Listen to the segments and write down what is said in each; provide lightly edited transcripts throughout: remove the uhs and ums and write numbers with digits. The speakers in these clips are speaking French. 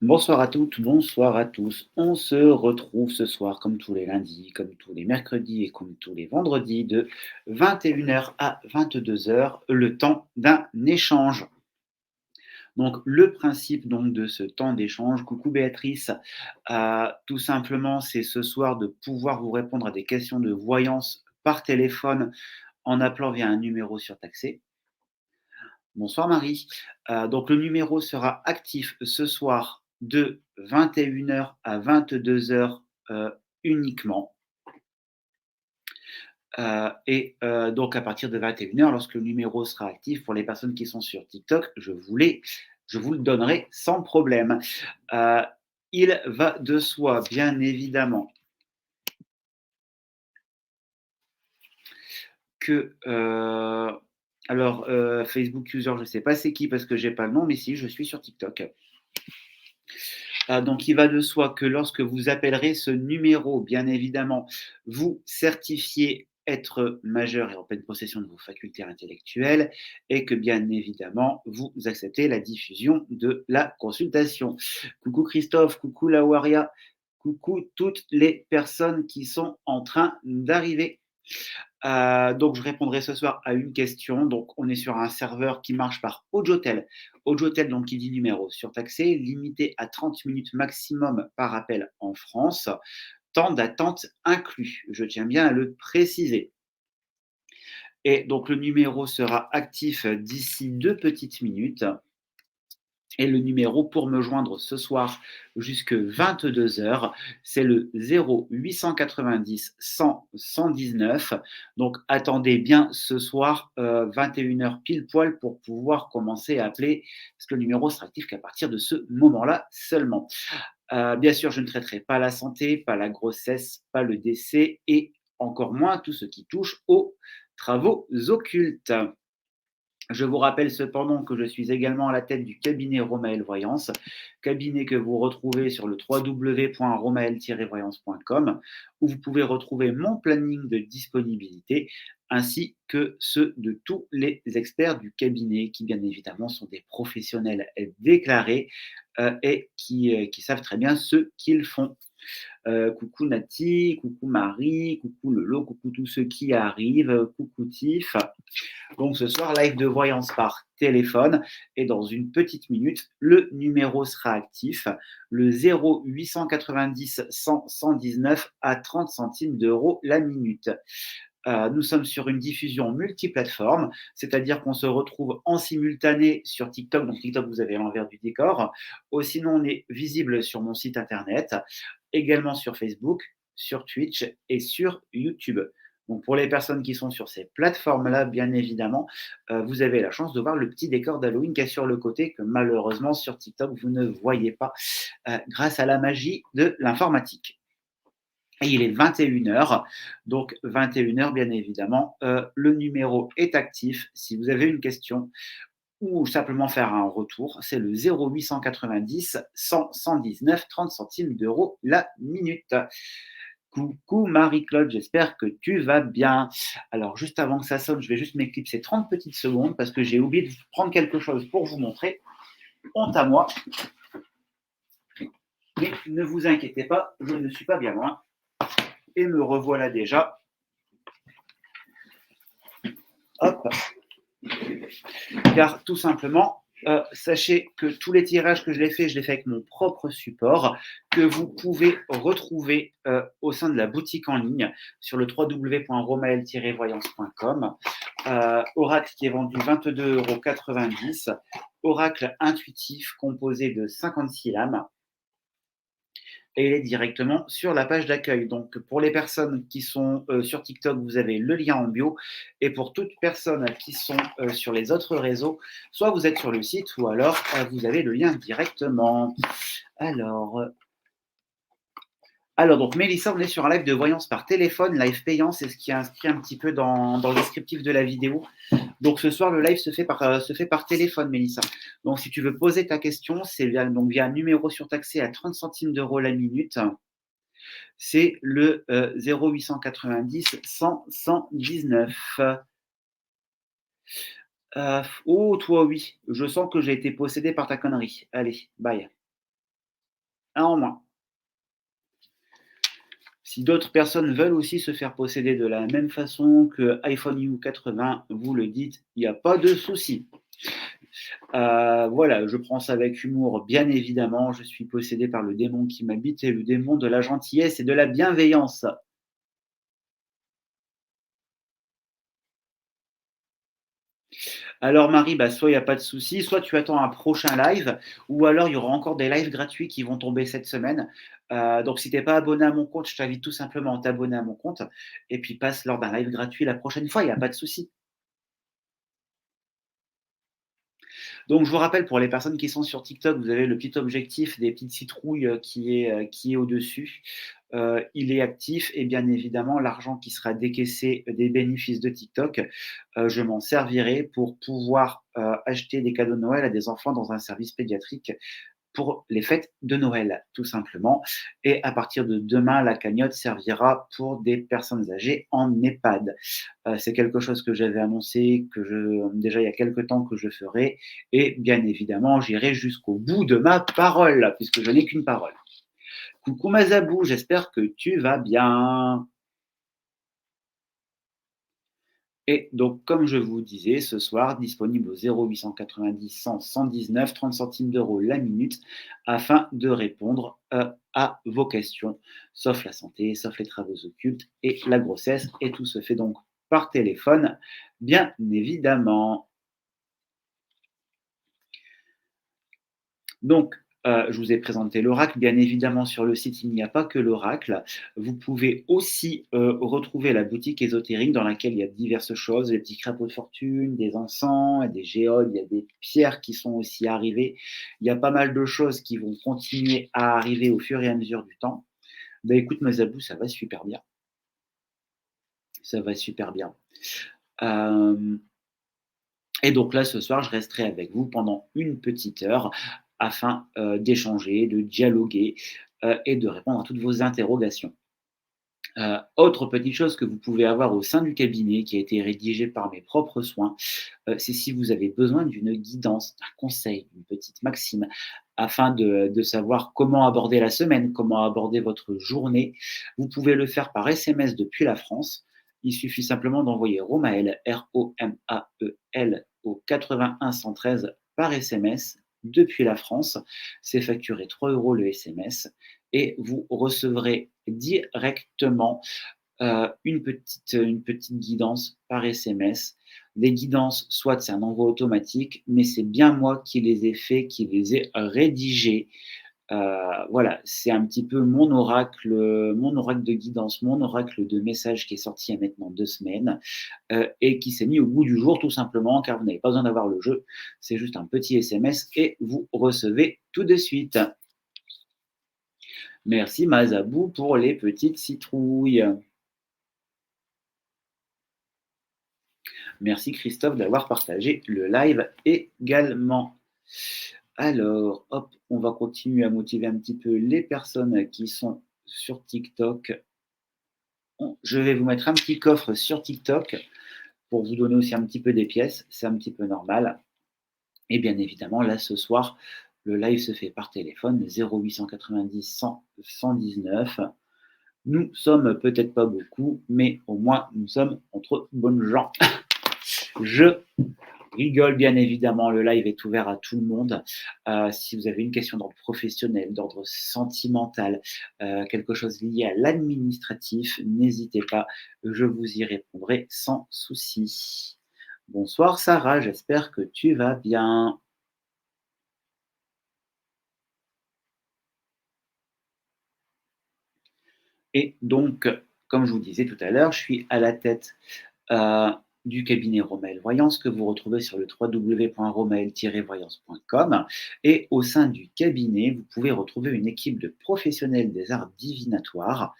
Bonsoir à toutes, bonsoir à tous. On se retrouve ce soir comme tous les lundis, comme tous les mercredis et comme tous les vendredis de 21 h à 22 h, le temps d'un échange. Donc le principe donc de ce temps d'échange, coucou Béatrice, tout simplement c'est ce soir de pouvoir vous répondre à des questions de voyance par téléphone en appelant via un numéro surtaxé. Bonsoir Marie. Donc le numéro sera actif ce soir de 21 h à 22 h uniquement. Donc à partir de 21 h, lorsque le numéro sera actif, pour les personnes qui sont sur TikTok, je vous le donnerai sans problème. Heu, il va de soi, bien évidemment, que, Facebook user, je ne sais pas c'est qui parce que j'ai pas le nom, mais si, je suis sur TikTok. Donc il va de soi que lorsque vous appellerez ce numéro, bien évidemment, vous certifiez être majeur et en pleine possession de vos facultés intellectuelles et que bien évidemment, vous acceptez la diffusion de la consultation. Coucou Christophe, coucou Lawaria, coucou toutes les personnes qui sont en train d'arriver. Donc je répondrai ce soir à une question. Donc on est sur un serveur qui marche par Audiotel. Audiotel, donc qui dit numéro surtaxé, limité à 30 minutes maximum par appel en France, temps d'attente inclus. Je tiens bien à le préciser. Et donc le numéro sera actif d'ici 2 petites minutes. Et le numéro pour me joindre ce soir jusque 22 h, c'est le 0890 100 119. Donc attendez bien ce soir 21 h pile poil pour pouvoir commencer à appeler, parce que le numéro sera actif qu'à partir de ce moment-là seulement. Bien sûr, je ne traiterai pas la santé, pas la grossesse, pas le décès et encore moins tout ce qui touche aux travaux occultes. Je vous rappelle cependant que je suis également à la tête du cabinet Romael Voyance, cabinet que vous retrouvez sur le www.romael-voyance.com, où vous pouvez retrouver mon planning de disponibilité ainsi que ceux de tous les experts du cabinet qui, bien évidemment, sont des professionnels déclarés et qui savent très bien ce qu'ils font. Coucou Nati, coucou Marie, coucou Lolo, coucou tous ceux qui arrivent, coucou Tiff. Donc ce soir, live de voyance par téléphone et dans une petite minute, le numéro sera actif, le 0890 100 119 à 30 centimes d'euros la minute. Nous sommes sur une diffusion multiplateforme, c'est-à-dire qu'on se retrouve en simultané sur TikTok. Donc TikTok, vous avez l'envers du décor. Sinon, on est visible sur mon site internet, également sur Facebook, sur Twitch et sur YouTube. Donc pour les personnes qui sont sur ces plateformes-là, bien évidemment, vous avez la chance de voir le petit décor d'Halloween qu'il y a sur le côté que malheureusement sur TikTok, vous ne voyez pas grâce à la magie de l'informatique. Et il est 21 h, donc 21 h, bien évidemment, le numéro est actif. Si vous avez une question ou simplement faire un retour, c'est le 0890 100 119 30 centimes d'euros la minute. Coucou Marie-Claude, j'espère que tu vas bien. Alors, juste avant que ça sonne, je vais juste m'éclipser 30 petites secondes parce que j'ai oublié de prendre quelque chose pour vous montrer. Honte à moi. Mais ne vous inquiétez pas, je ne suis pas bien loin. Et me revoilà déjà. Hop. Car tout simplement, sachez que tous les tirages que je l'ai fait avec mon propre support, que vous pouvez retrouver au sein de la boutique en ligne sur le www.romael-voyance.com. Oracle qui est vendu 22,90 €. Oracle intuitif composé de 56 lames. Et il est directement sur la page d'accueil. Donc, pour les personnes qui sont sur TikTok, vous avez le lien en bio. Et pour toutes personnes qui sont sur les autres réseaux, soit vous êtes sur le site ou alors vous avez le lien directement. Alors, donc, Mélissa, on est sur un live de voyance par téléphone, live payant, c'est ce qui est inscrit un petit peu dans le descriptif de la vidéo. Donc, ce soir, le live se fait par téléphone, Mélissa. Donc, si tu veux poser ta question, c'est via un numéro surtaxé à 30 centimes d'euros la minute. C'est le 0890 100 119. Oh, toi, oui. Je sens que j'ai été possédé par ta connerie. Allez, bye. un en moins. Si d'autres personnes veulent aussi se faire posséder de la même façon que iPhone U80, vous le dites, il n'y a pas de souci. Voilà, je prends ça avec humour, bien évidemment. Je suis possédé par le démon qui m'habite et le démon de la gentillesse et de la bienveillance. Alors Marie, bah, soit il y a pas de souci, soit tu attends un prochain live ou alors il y aura encore des lives gratuits qui vont tomber cette semaine. Donc si tu es pas abonné à mon compte, je t'invite tout simplement à t'abonner à mon compte et puis passe lors d'un live gratuit la prochaine fois, il y a pas de souci. Donc je vous rappelle pour les personnes qui sont sur TikTok, vous avez le petit objectif des petites citrouilles, qui est au-dessus. Il est actif et bien évidemment l'argent qui sera décaissé des bénéfices de TikTok, je m'en servirai pour pouvoir, acheter des cadeaux de Noël à des enfants dans un service pédiatrique pour les fêtes de Noël, tout simplement. Et à partir de demain, la cagnotte servira pour des personnes âgées en EHPAD. C'est quelque chose que j'avais annoncé, déjà il y a quelque temps que je ferai. Et bien évidemment, j'irai jusqu'au bout de ma parole, puisque je n'ai qu'une parole. Coucou Mazabou, j'espère que tu vas bien. Et donc, comme je vous disais, ce soir, disponible au 0890 100 119, 30 centimes d'euros la minute, afin de répondre à vos questions, sauf la santé, sauf les travaux occultes et la grossesse. Et tout se fait donc par téléphone, bien évidemment. Donc, je vous ai présenté l'oracle. Bien évidemment, sur le site, il n'y a pas que l'oracle. Vous pouvez aussi retrouver la boutique ésotérique dans laquelle il y a diverses choses, des petits crapauds de fortune, des encens, des géodes, il y a des pierres qui sont aussi arrivées. Il y a pas mal de choses qui vont continuer à arriver au fur et à mesure du temps. Ben écoute, Mazabou, ça va super bien. Ça va super bien. Euh, Et donc là, ce soir, je resterai avec vous pendant une petite heure afin d'échanger, de dialoguer et de répondre à toutes vos interrogations. Autre petite chose que vous pouvez avoir au sein du cabinet qui a été rédigé par mes propres soins, c'est si vous avez besoin d'une guidance, d'un conseil, une petite maxime, afin de savoir comment aborder la semaine, comment aborder votre journée. Vous pouvez le faire par SMS depuis la France. Il suffit simplement d'envoyer Romaël, Romael, au 81 113 par SMS depuis la France. C'est facturé 3 euros le SMS et vous recevrez directement une petite guidance par SMS. Les guidances, soit c'est un envoi automatique, mais c'est bien moi qui les ai faits, qui les ai rédigés. Voilà, c'est un petit peu mon oracle de guidance, mon oracle de message qui est sorti il y a maintenant 2 semaines et qui s'est mis au goût du jour tout simplement car vous n'avez pas besoin d'avoir le jeu. C'est juste un petit SMS et vous recevez tout de suite. Merci Mazabou pour les petites citrouilles. Merci Christophe d'avoir partagé le live également. Alors, hop, on va continuer à motiver un petit peu les personnes qui sont sur TikTok. Je vais vous mettre un petit coffre sur TikTok pour vous donner aussi un petit peu des pièces. C'est un petit peu normal. Et bien évidemment, là, ce soir, le live se fait par téléphone, 0890 100 119. Nous sommes peut-être pas beaucoup, mais au moins nous sommes entre bonnes gens. Je rigole bien évidemment, le live est ouvert à tout le monde. Si vous avez une question d'ordre professionnel, d'ordre sentimental, quelque chose lié à l'administratif, n'hésitez pas, je vous y répondrai sans souci. Bonsoir Sarah, j'espère que tu vas bien. Et donc, comme je vous disais tout à l'heure, je suis à la tête euh, du cabinet Romael Voyance que vous retrouvez sur le www.romael-voyance.com. Et au sein du cabinet, vous pouvez retrouver une équipe de professionnels des arts divinatoires,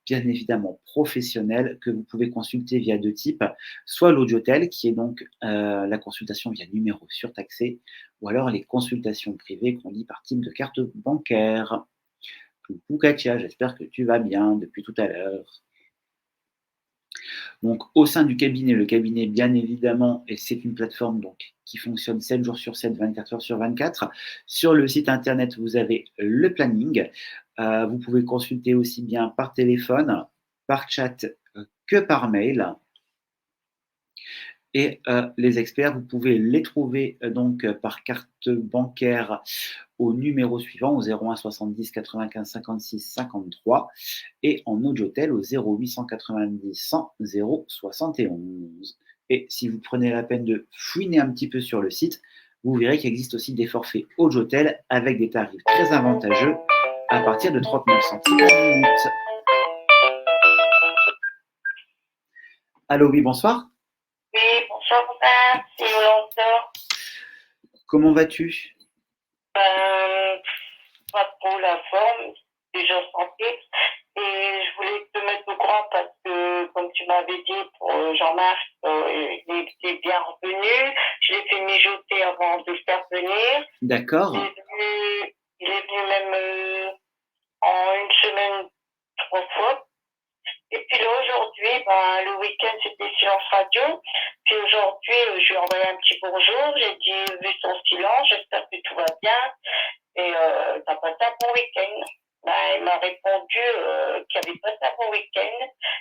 bien évidemment professionnels, que vous pouvez consulter via deux types, soit l'audiotel, qui est donc la consultation via numéro surtaxé, ou alors les consultations privées qu'on lit par type de carte bancaire. Coucou Katia, j'espère que tu vas bien depuis tout à l'heure. Donc, au sein du cabinet, le cabinet, bien évidemment, et c'est une plateforme donc, qui fonctionne 7 jours sur 7, 24 heures sur 24. Sur le site internet, vous avez le planning. Vous pouvez consulter aussi bien par téléphone, par chat que par mail. Et les experts, vous pouvez les trouver par carte bancaire au numéro suivant, au 01 70 95 56 53, et en audiotel au 0890 100 071. Et si vous prenez la peine de fouiner un petit peu sur le site, vous verrez qu'il existe aussi des forfaits audiotel avec des tarifs très avantageux à partir de 39 centimes la minute. Allô, oui, bonsoir. Oui, bonsoir, Robin, c'est Yolanda. Comment vas-tu? Ben, pas trop la forme, déjà santé. Et je voulais te mettre au courant parce que, comme tu m'avais dit pour Jean-Marc, il était bien revenu. Je l'ai fait mijoter avant de le faire venir. D'accord. Il est venu même en une semaine 3 fois. Et puis là, aujourd'hui, ben, le week-end, c'était silence radio. Puis aujourd'hui, je lui ai envoyé un petit bonjour. J'ai dit, vu son silence, j'espère que tout va bien. Et t'as passé un bon week-end. Ben, il m'a répondu qu'il avait passé un bon week-end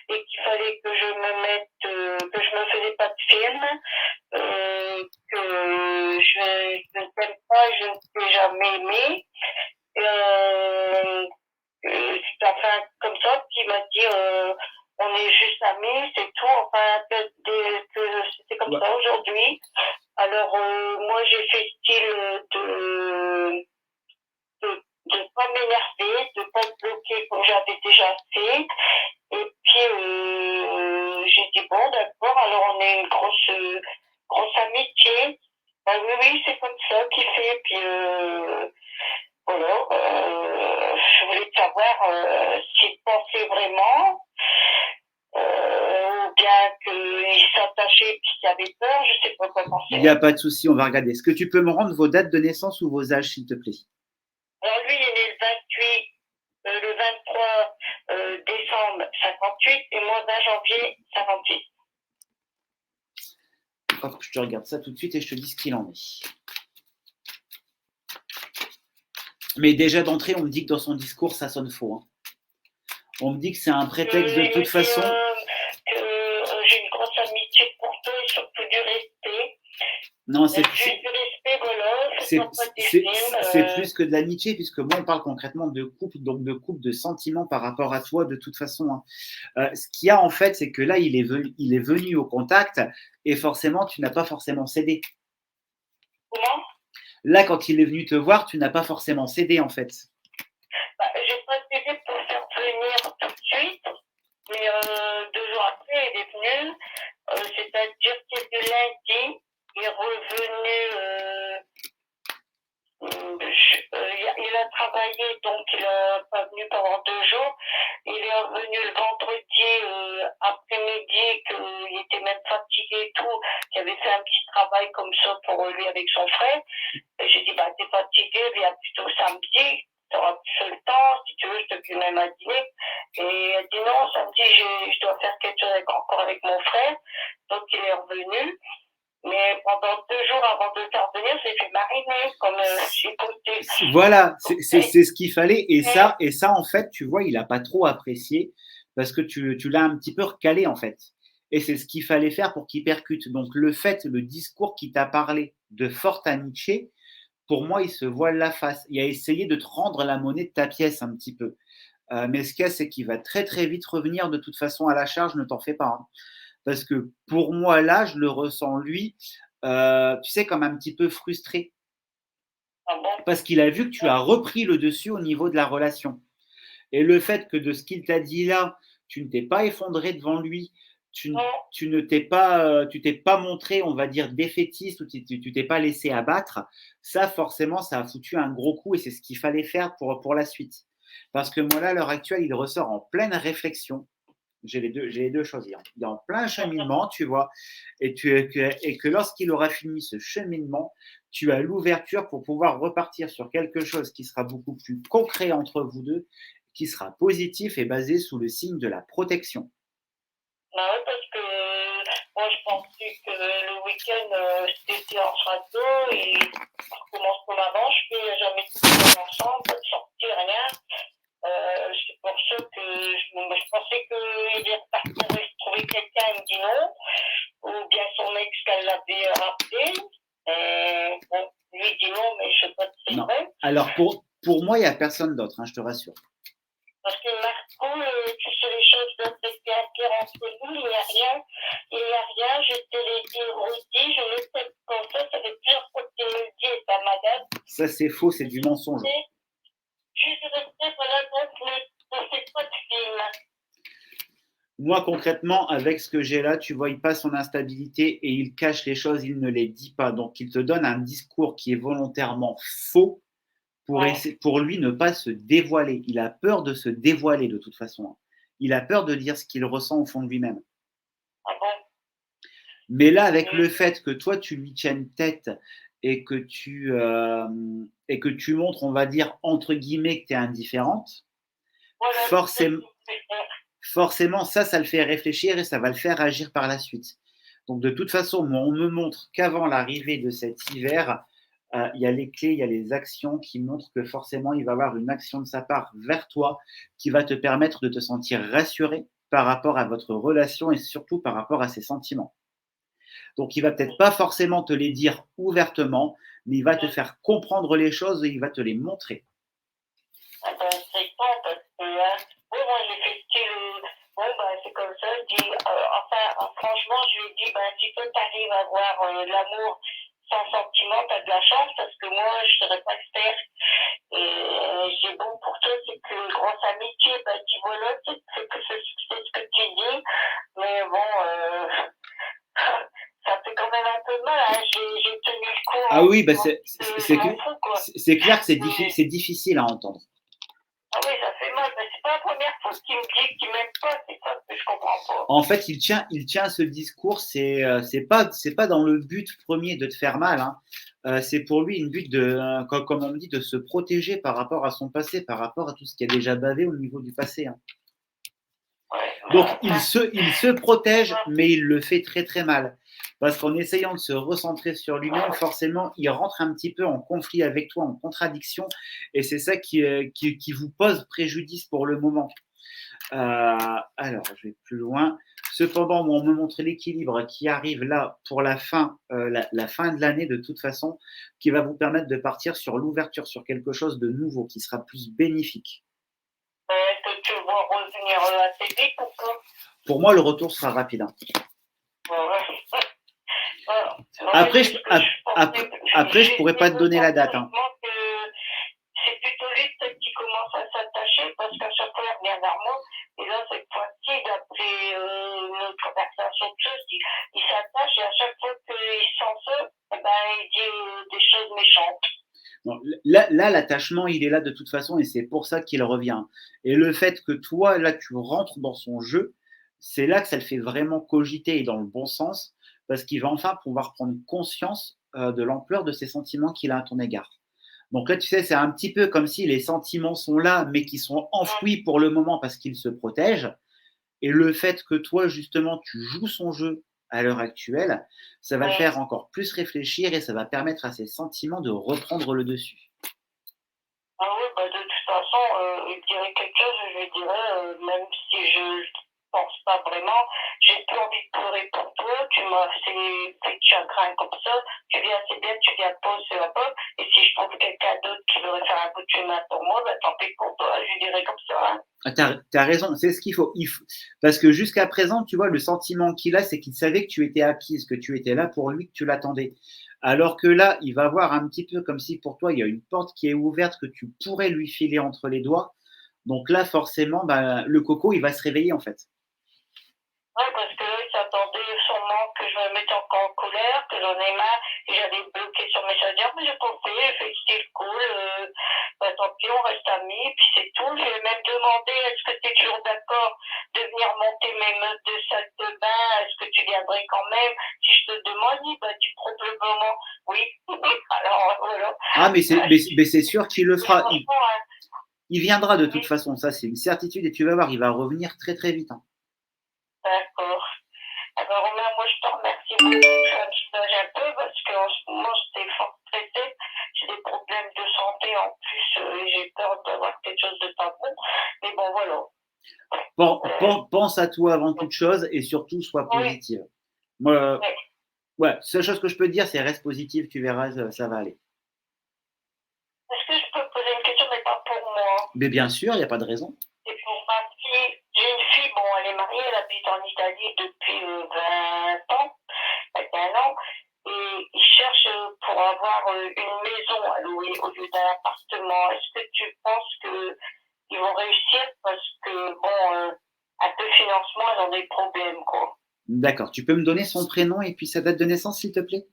et qu'il fallait que je me mette, que je me faisais pas de film, que je ne t'aime pas, je ne t'ai jamais aimé. Euh, enfin, comme ça, puis il m'a dit on est juste amis, c'est tout. Enfin, que c'était comme ça aujourd'hui. Alors, moi, j'ai fait style de pas m'énerver, de pas te bloquer comme j'avais déjà fait. Et puis, j'ai dit bon, d'accord, alors on est une grosse amitié. Ben oui, oui, c'est comme ça qu'il fait. Puis, voilà, je voulais savoir s'il pensait vraiment, ou bien qu'il s'attachait puis qu'il avait peur, je sais pas quoi penser. Il n'y a pas de souci, on va regarder. Est-ce que tu peux me rendre vos dates de naissance ou vos âges, s'il te plaît? Alors lui, il est né le 23 décembre 58 et moi 20 janvier 58. Hop, je te regarde ça tout de suite et je te dis ce qu'il en est. Mais déjà d'entrée, on me dit que dans son discours, ça sonne faux. Hein. On me dit que c'est un prétexte de toute façon. J'ai une grosse amitié pour toi et surtout du respect. Non, c'est plus que de l'amitié, puisque moi, on parle concrètement de couple, donc de couple de sentiments par rapport à toi, de toute façon. Hein. Ce qu'il y a, en fait, c'est que là, il est venu au contact et forcément, tu n'as pas forcément cédé. Comment ? Là, quand il est venu te voir, tu n'as pas forcément cédé, en fait. J'ai pas cédé pour le faire venir tout de suite, mais 2 jours après, il est venu. C'est-à-dire que le lundi, il est revenu. Il a travaillé, donc il n'est pas venu pendant 2 jours. Il est revenu le vendredi après-midi, qu'il était même fatigué et tout, qu'il avait fait un petit travail comme ça pour lui avec son frère. Et j'ai dit, bah, t'es fatigué, viens plutôt samedi, t'auras plus le temps, si tu veux, je te fais même à dîner. Et elle dit, non, samedi, je dois faire quelque chose encore avec mon frère. Donc il est revenu. Mais pendant 2 jours avant de le faire venir, j'ai fait mariner comme chipoté. Voilà, c'est ce qu'il fallait. Et ça, en fait, tu vois, il n'a pas trop apprécié parce que tu l'as un petit peu recalé, en fait. Et c'est ce qu'il fallait faire pour qu'il percute. Donc, le discours qui t'a parlé de forte amitié, pour moi, il se voile la face. Il a essayé de te rendre la monnaie de ta pièce un petit peu. Mais ce qu'il y a, c'est qu'il va très, très vite revenir de toute façon à la charge, ne t'en fais pas. Hein. Parce que pour moi, là, je le ressens, lui, tu sais, comme un petit peu frustré. Parce qu'il a vu que tu as repris le dessus au niveau de la relation. Et le fait que de ce qu'il t'a dit là, tu ne t'es pas effondré devant lui, tu ne t'es pas, tu t'es pas montré, on va dire, défaitiste ou tu t'es pas laissé abattre, ça forcément, ça a foutu un gros coup et c'est ce qu'il fallait faire pour la suite. Parce que moi là, à l'heure actuelle, il ressort en pleine réflexion. J'ai les deux choses. Il est en plein cheminement, tu vois, et que lorsqu'il aura fini ce cheminement, tu as l'ouverture pour pouvoir repartir sur quelque chose qui sera beaucoup plus concret entre vous deux, qui sera positif et basé sous le signe de la protection. Bah ouais, parce que Moi, je pensais que le week-end, c'était en château et on commence comme avant. Je fais jamais de sortir ensemble, pas de sortir, rien. C'est pour ça que je pensais qu'il est reparti trouver quelqu'un, il me dit non. Ou bien son ex qu'elle l'avait rappelé. Bon, lui il dit non, mais je sais pas si c'est Non. vrai. Alors, pour moi, il n'y a personne d'autre, hein, je te rassure. Parce que Marco, tu sais, les choses doivent être bien claires entre nous, il n'y a rien. Il n'y a rien, je te l'ai dit, redit, je le sais comme ça fait plusieurs fois que tu me le dis, et ta madame. Ça, c'est faux, c'est du mensonge. Je suis restée, voilà, donc ne fais pas de film. Moi, concrètement, avec ce que j'ai là, tu vois, il passe son instabilité et il cache les choses, il ne les dit pas. Donc, il te donne un discours qui est volontairement faux pour lui ne pas se dévoiler. Il a peur de se dévoiler de toute façon. Il a peur de dire ce qu'il ressent au fond de lui-même. Ah bon? Mais là, avec le fait que toi, tu lui tiennes tête et que tu montres, on va dire, entre guillemets, que tu es indifférente, Voilà, forcément, ça le fait réfléchir et ça va le faire agir par la suite. Donc, de toute façon, moi, on me montre qu'avant l'arrivée de cet hiver, il y a les clés, il y a les actions qui montrent que forcément, il va y avoir une action de sa part vers toi qui va te permettre de te sentir rassuré par rapport à votre relation et surtout par rapport à ses sentiments. Donc, il va peut-être pas forcément te les dire ouvertement, mais il va te faire comprendre les choses et il va te les montrer. Ah ben, c'est pas parce que, hein, oui, moi, j'ai fait style, bon, ben, c'est comme ça, je dis, enfin, franchement, je lui ai dit, ben, si toi, t'arrives à avoir l'amour sans sentiment, t'as de la chance, parce que moi, je serais pas expert. Et j'ai bon pour toi, c'est que grosse amitié, ben, tu vois là, c'est ce que tu dis, mais bon, ça fait quand même un peu mal, hein. J'ai tenu le coup. Ah oui, bah c'est clair que c'est difficile à entendre. Ah oui, ça fait mal, mais c'est pas la première fois qu'il me dit qu'il m'aime pas, c'est ça que je comprends pas. En fait, il tient ce discours, c'est pas dans le but premier de te faire mal, hein. C'est pour lui une but comme on me dit, de se protéger par rapport à son passé, par rapport à tout ce qui a déjà bavé au niveau du passé, hein. Ouais, Donc, il se protège, mais il le fait très très mal. Parce qu'en essayant de se recentrer sur lui-même, forcément, il rentre un petit peu en conflit avec toi, en contradiction, et c'est ça qui vous pose préjudice pour le moment. Alors, je vais plus loin. Cependant, on me montre l'équilibre qui arrive là pour la fin de l'année de toute façon, qui va vous permettre de partir sur l'ouverture, sur quelque chose de nouveau, qui sera plus bénéfique. Est-ce que tu vois revenir assez vite ou pas? Pour moi, le retour sera rapide, hein. Après, je pourrais pas te donner la date, hein. C'est plutôt lui peut-être qui commence à s'attacher parce qu'à chaque fois il revient vers moi. Et là, cette fois-ci, d'après notre conversation de choses, il s'attache et à chaque fois qu'il sent ça, eh ben, il dit des choses méchantes. Bon, là, l'attachement, il est là de toute façon et c'est pour ça qu'il revient. Et le fait que toi, là, tu rentres dans son jeu, c'est là que ça le fait vraiment cogiter et dans le bon sens parce qu'il va enfin pouvoir prendre conscience de l'ampleur de ses sentiments qu'il a à ton égard. Donc là, tu sais, c'est un petit peu comme si les sentiments sont là, mais qui sont enfouis pour le moment parce qu'il se protège. Et le fait que toi, justement, tu joues son jeu à l'heure actuelle, ça va le faire encore plus réfléchir et ça va permettre à ses sentiments de reprendre le dessus. Ah oui, bah de toute façon, il dirait quelque chose, je lui dirais, même si je pense pas vraiment, j'ai plus envie de pleurer pour toi, tu m'as fait de chagrin comme ça, tu viens, c'est bien, tu viens pas, c'est pas, et si je trouve quelqu'un d'autre qui voudrait faire un bout de chemin pour moi, bah tant pis pour toi, je lui dirais comme ça, hein. T'as raison, c'est ce qu'il faut. Parce que jusqu'à présent, tu vois, le sentiment qu'il a, c'est qu'il savait que tu étais acquise, que tu étais là pour lui, que tu l'attendais. Alors que là, il va voir un petit peu comme si pour toi, il y a une porte qui est ouverte que tu pourrais lui filer entre les doigts. Donc là, forcément, bah, le coco, il va se réveiller en fait. Oui, parce que là, il s'attendait sûrement que je me mette encore en colère, que j'en ai marre, et j'avais bloqué sur Messenger, mais j'ai pas fait, j'ai fait style cool, bah tant pis, on reste amis, puis c'est tout. J'ai même demandé, est-ce que tu es toujours d'accord de venir monter mes meubles de salle de bain, est-ce que tu viendrais quand même? Si je te demande, bah tu probablement oui. Alors, voilà. Ah, mais c'est sûr qu'il le fera. Hein. Il viendra de toute façon, ça c'est une certitude et tu vas voir, il va revenir très très vite, hein. D'accord. Alors Romain, moi je te Ça me soulage un peu parce qu'en ce moment, j'étais fort stressée. J'ai des problèmes de santé en plus et j'ai peur d'avoir quelque chose de pas bon. Mais bon, voilà. Pense à toi avant toute chose et surtout sois Oui, positive. Moi, oui. ouais, seule chose que je peux te dire, c'est reste positive, tu verras, ça va aller. Est-ce que je peux poser une question, mais pas pour moi? Mais bien sûr, il n'y a pas de raison. C'est pour ma fille. J'ai une fille, bon, elle est mariée, elle habite en Italie depuis 20 ans, 21 ans, et ils cherchent pour avoir une maison à louer au lieu d'un appartement. Est-ce que tu penses qu'ils vont réussir? Parce que, bon, à peu financement, ils ont des problèmes, quoi. D'accord. Tu peux me donner son prénom et puis sa date de naissance, s'il te plaît?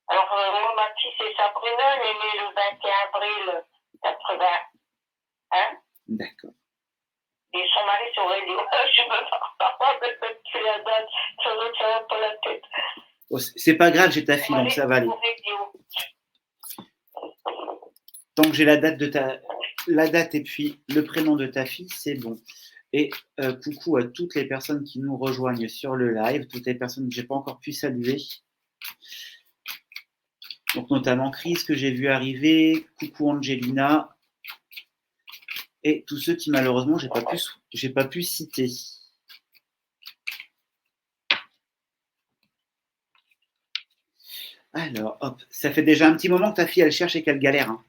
Alors, moi, ma fille, c'est Sabrina, elle est née le 21 avril 81. D'accord. Et son mari, c'est Aurélio. Je me parle de mettre la date, ça va pas la tête. Oh, c'est pas grave, j'ai ta Son fille, donc mari, ça va c'est aller. Aurélio. Tant que j'ai la date et puis le prénom de ta fille, c'est bon. Et coucou à toutes les personnes qui nous rejoignent sur le live, toutes les personnes que j'ai pas encore pu saluer. Donc notamment Chris que j'ai vu arriver, coucou Angelina et tous ceux qui malheureusement j'ai pas pu citer. Alors hop, ça fait déjà un petit moment que ta fille elle cherche et qu'elle galère. Hein.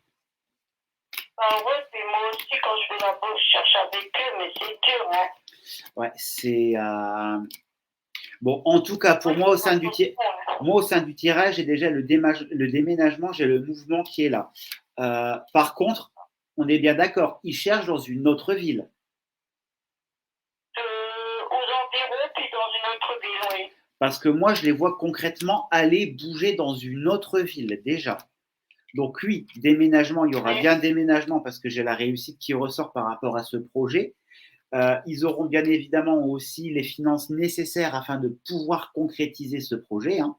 Ah ouais, puis moi aussi, quand je vais là-bas, je cherche avec eux, mais c'est dur, hein. Ouais, c'est bon. En tout cas, pour moi au sein du tirage, j'ai déjà le déménagement, j'ai le mouvement qui est là. Par contre, on est bien d'accord, ils cherchent dans une autre ville. Aux environs, puis dans une autre ville, oui. Parce que moi, je les vois concrètement aller bouger dans une autre ville déjà. Donc oui, déménagement, il y aura bien déménagement parce que j'ai la réussite qui ressort par rapport à ce projet. Ils auront bien évidemment aussi les finances nécessaires afin de pouvoir concrétiser ce projet. Hein.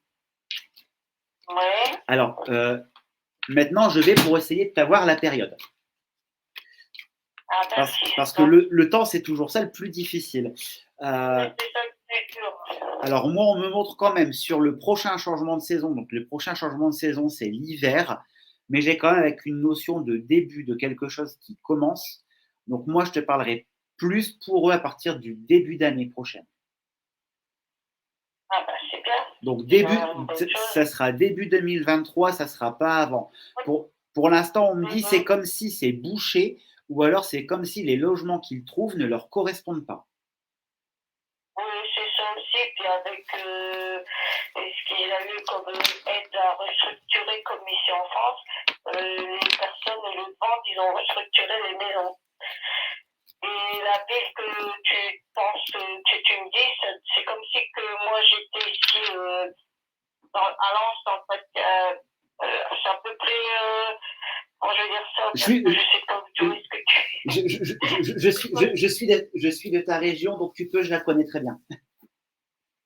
Ouais. Alors, maintenant, je vais pour essayer de t'avoir la période. Ah ben, Parce que le temps, c'est toujours ça le plus difficile. c'est ça qui est dur. Alors moi, on me montre quand même sur le prochain changement de saison. Donc le prochain changement de saison, c'est l'hiver. Mais j'ai quand même avec une notion de début de quelque chose qui commence. Donc moi, je te parlerai plus pour eux à partir du début d'année prochaine. Ah ben, c'est bien. Donc ça chose. sera début 2023, ça sera pas avant. Pour l'instant, on me dit c'est comme si c'est bouché ou alors c'est comme si les logements qu'ils trouvent ne leur correspondent pas. Oui, c'est ça aussi. Puis avec ce qu'il a eu comme aide à restructurer comme ici en France, les personnes le vendent, ils ont restructuré les maisons. Et la ville que tu penses que tu me dis, c'est comme si que moi j'étais ici à Lens, en fait, c'est à peu près, comment je vais dire ça, je sais pas du tout ce que tu je suis de ta région, donc tu peux, je la connais très bien.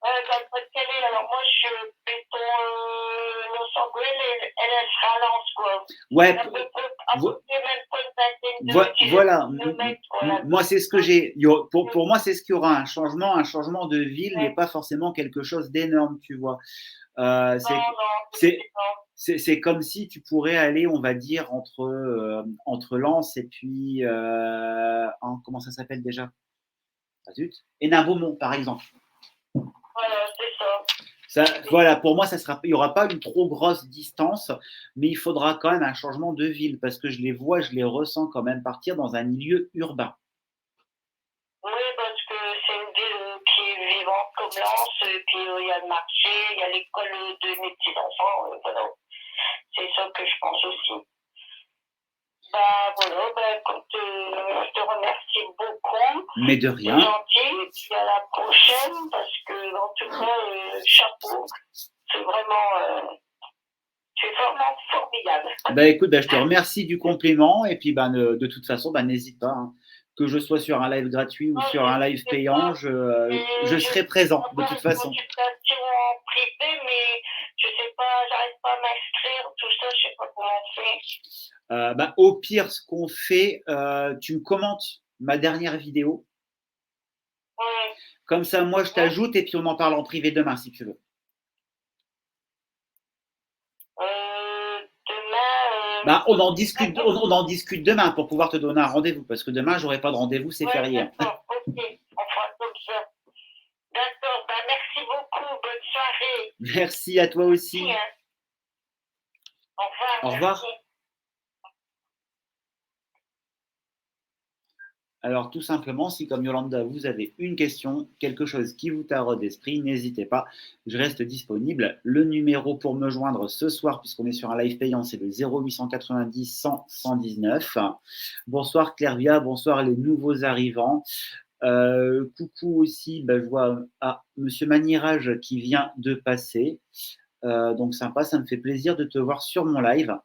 Alors moi je suis béton Los Angeles, elle sera à Lens, quoi. Ouais. Voilà. Moi, c'est ce que j'ai. Pour moi, c'est ce qu'il y aura un changement de ville, mais pas forcément quelque chose d'énorme, tu vois. C'est comme si tu pourrais aller, on va dire, entre Lens et puis comment ça s'appelle déjà? Ah, zut. Hénin-Beaumont, par exemple. Voilà, c'est ça. Voilà, pour moi, il n'y aura pas une trop grosse distance, mais il faudra quand même un changement de ville parce que je les vois, je les ressens quand même partir dans un milieu urbain. Oui, parce que c'est une ville qui est vivante comme Lens, et puis il y a le marché, il y a l'école de mes petits-enfants, voilà. C'est ça que je pense aussi. Voilà, écoute, je te remercie beaucoup. Mais de rien. C'est gentil, puis à la prochaine, parce que en tout cas, chapeau, c'est vraiment, tu es vraiment formidable. Écoute, je te remercie du compliment et puis de toute façon, n'hésite pas. Hein. Que je sois sur un live gratuit ou sur un live payant, je serai présent de toute façon. Consultation en privé, mais je sais pas, j'arrive pas à m'inscrire, tout ça, je sais pas comment on fait. Au pire, ce qu'on fait, tu me commentes ma dernière vidéo. Ouais. Comme ça, moi, je t'ajoute et puis on en parle en privé demain si tu veux. Bah, on en discute demain pour pouvoir te donner un rendez-vous, parce que demain, j'aurai pas de rendez-vous, c'est Ouais, férié. d'accord, ok. On fera comme ça. D'accord, bah merci beaucoup, bonne soirée. Merci à toi Merci, aussi. hein. Au revoir, Au merci. revoir. Alors, tout simplement, si comme Yolanda, vous avez une question, quelque chose qui vous taraude d'esprit, n'hésitez pas, je reste disponible. Le numéro pour me joindre ce soir, puisqu'on est sur un live payant, c'est le 0890 100 119. Bonsoir Clairvia, bonsoir les nouveaux arrivants. Coucou aussi, je vois Monsieur Manirage qui vient de passer. Donc sympa, ça me fait plaisir de te voir sur mon live.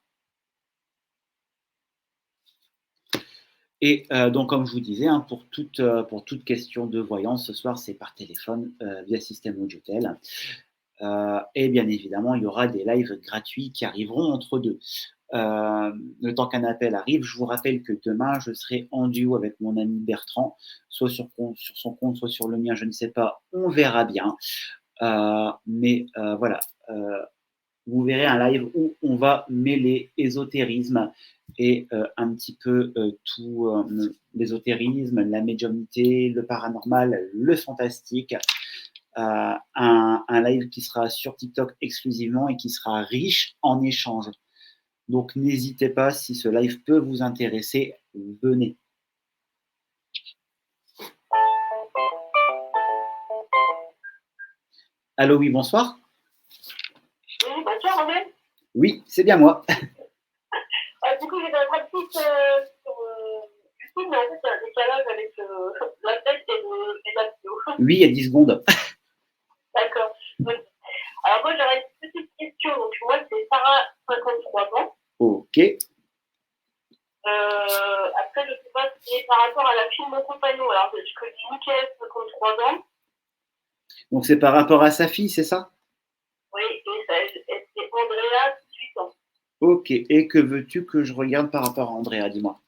Et donc, comme je vous disais, hein, pour toute question de voyance, ce soir, c'est par téléphone via système Audiotel. Et bien évidemment, il y aura des lives gratuits qui arriveront entre deux. Le temps qu'un appel arrive, je vous rappelle que demain, je serai en duo avec mon ami Bertrand, soit sur son compte, soit sur le mien, je ne sais pas, on verra bien. Mais voilà, vous verrez un live où on va mêler ésotérisme et un petit peu tout l'ésotérisme, la médiumnité, le paranormal, le fantastique. Un live qui sera sur TikTok exclusivement et qui sera riche en échanges. Donc n'hésitez pas, si ce live peut vous intéresser, venez. Allô, oui, bonsoir. Oui, bonsoir, Romain. Oui, c'est bien moi. Du coup, j'ai dans la pratique sur YouTube, mais en fait, il y a un décalage avec la tête et la vidéo. Oui, il y a 10 secondes. D'accord. Oui. Alors, moi, j'aurais une petite question. Donc, moi, c'est Sarah, 53 ans. Ok. Après, je ne sais pas si c'est par rapport à la fille de mon compagnon. Alors, je connais Mickaël, 53 ans. Donc c'est par rapport à sa fille, c'est ça? Oui, et c'est Andrea, 18 ans. Ok. Et que veux-tu que je regarde par rapport à Andrea? Dis-moi.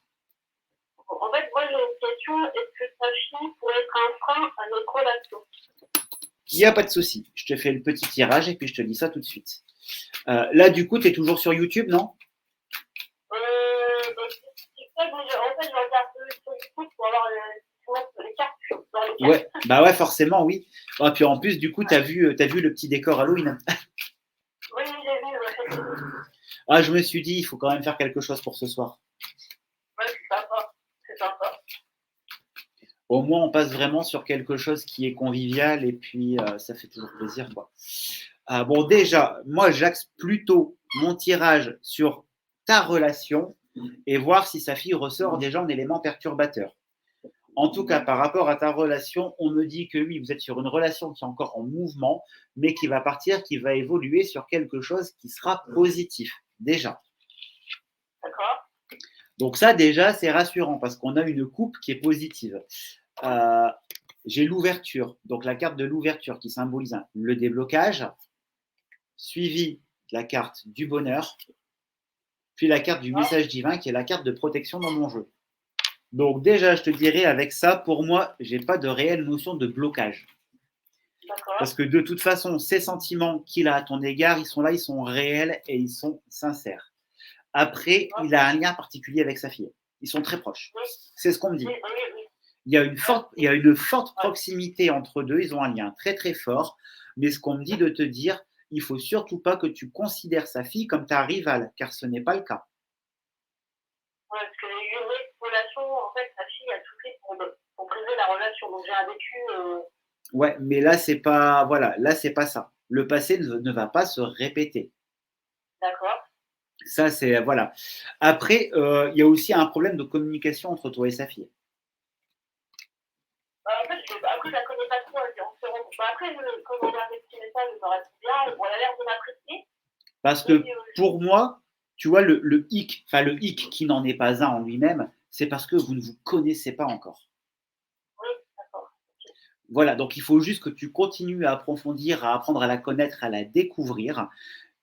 En fait, moi, j'ai une question. Est-ce que sa fille pourrait être un frein à notre relation? Il n'y a pas de souci. Je te fais le petit tirage et puis je te dis ça tout de suite. Là, du coup, tu es toujours sur YouTube, non? En fait, je regarde sur YouTube pour avoir les cartes dans les cartes. Ouais, bah ouais, forcément, oui. Ah, puis en plus, du coup, tu as vu le petit décor Halloween. Oui, j'ai vu. Ouais. Ah, je me suis dit, il faut quand même faire quelque chose pour ce soir. Ouais, c'est sympa. C'est sympa. Au moins, on passe vraiment sur quelque chose qui est convivial et puis ça fait toujours plaisir, quoi. Bon, déjà, moi, j'axe plutôt mon tirage sur ta relation et voir si sa fille ressort déjà en élément perturbateur. En tout cas, par rapport à ta relation, on me dit que oui, vous êtes sur une relation qui est encore en mouvement, mais qui va partir, qui va évoluer sur quelque chose qui sera positif, déjà. D'accord. Donc ça, déjà, c'est rassurant parce qu'on a une coupe qui est positive. J'ai l'ouverture, donc la carte de l'ouverture qui symbolise le déblocage, suivi de la carte du bonheur, puis la carte du message divin qui est la carte de protection dans mon jeu. Donc déjà, je te dirais, avec ça, pour moi, j'ai pas de réelle notion de blocage. Parce que de toute façon, ces sentiments qu'il a à ton égard, ils sont là, ils sont réels et ils sont sincères. Après, il a un lien particulier avec sa fille. Ils sont très proches. C'est ce qu'on me dit. Il y a une forte proximité entre deux, ils ont un lien très très fort. Mais ce qu'on me dit de te dire, il faut surtout pas que tu considères sa fille comme ta rivale, car ce n'est pas le cas. Ouais, parce qu'il y a eu une relation, en fait, sa fille a tout fait pour briser la relation. Donc j'ai un vécu. Ouais, mais là, c'est pas, voilà, là, c'est pas ça. Le passé ne va pas se répéter. D'accord. Ça, c'est, voilà. Après, il y a aussi un problème de communication entre toi et sa fille. En fait, après, je la connais pas trop. Après, quand on regarde les petits messages, je me reste bien. Bon, elle a l'air de m'apprécier. Parce que pour moi, tu vois, le hic, enfin le hic qui n'en est pas un en lui-même, c'est parce que vous ne vous connaissez pas encore. Oui, d'accord. Okay. Voilà, donc il faut juste que tu continues à approfondir, à apprendre à la connaître, à la découvrir.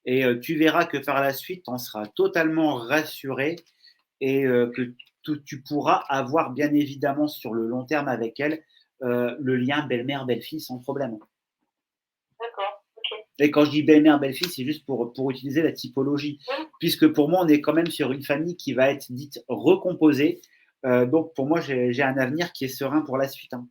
Et tu verras que par la suite, tu en seras totalement rassuré et que tu pourras avoir bien évidemment sur le long terme avec elle le lien belle-mère, belle-fille sans problème. D'accord, ok. Et quand je dis belle-mère, belle-fille, c'est juste pour utiliser la typologie. Oui, Puisque pour moi, on est quand même sur une famille qui va être dite recomposée. Donc, pour moi, j'ai un avenir qui est serein pour la suite, hein.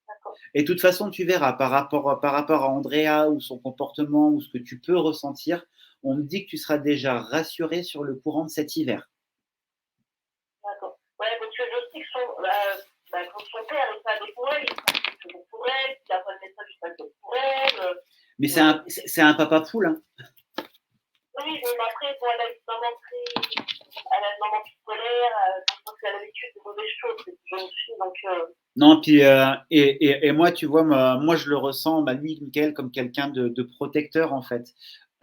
d'accord. Et de toute façon, tu verras, par rapport à Andrea ou son comportement ou ce que tu peux ressentir, on me dit que tu seras déjà rassuré sur le courant de cet hiver. D'accord. Ouais, parce que je sais que quand son père est pas avec moi, il est toujours pour elle, s'il a pas le message, il passe pour elle. Mais c'est un papa poule, hein. Oui, mais après, bon, elle a une maman pistolaire, je pense qu'elle a l'habitude de mauvaises choses, cette jeune fille, donc Non, puis, et moi, tu vois, moi, je le ressens, bah, lui, Michael, comme quelqu'un de protecteur, en fait.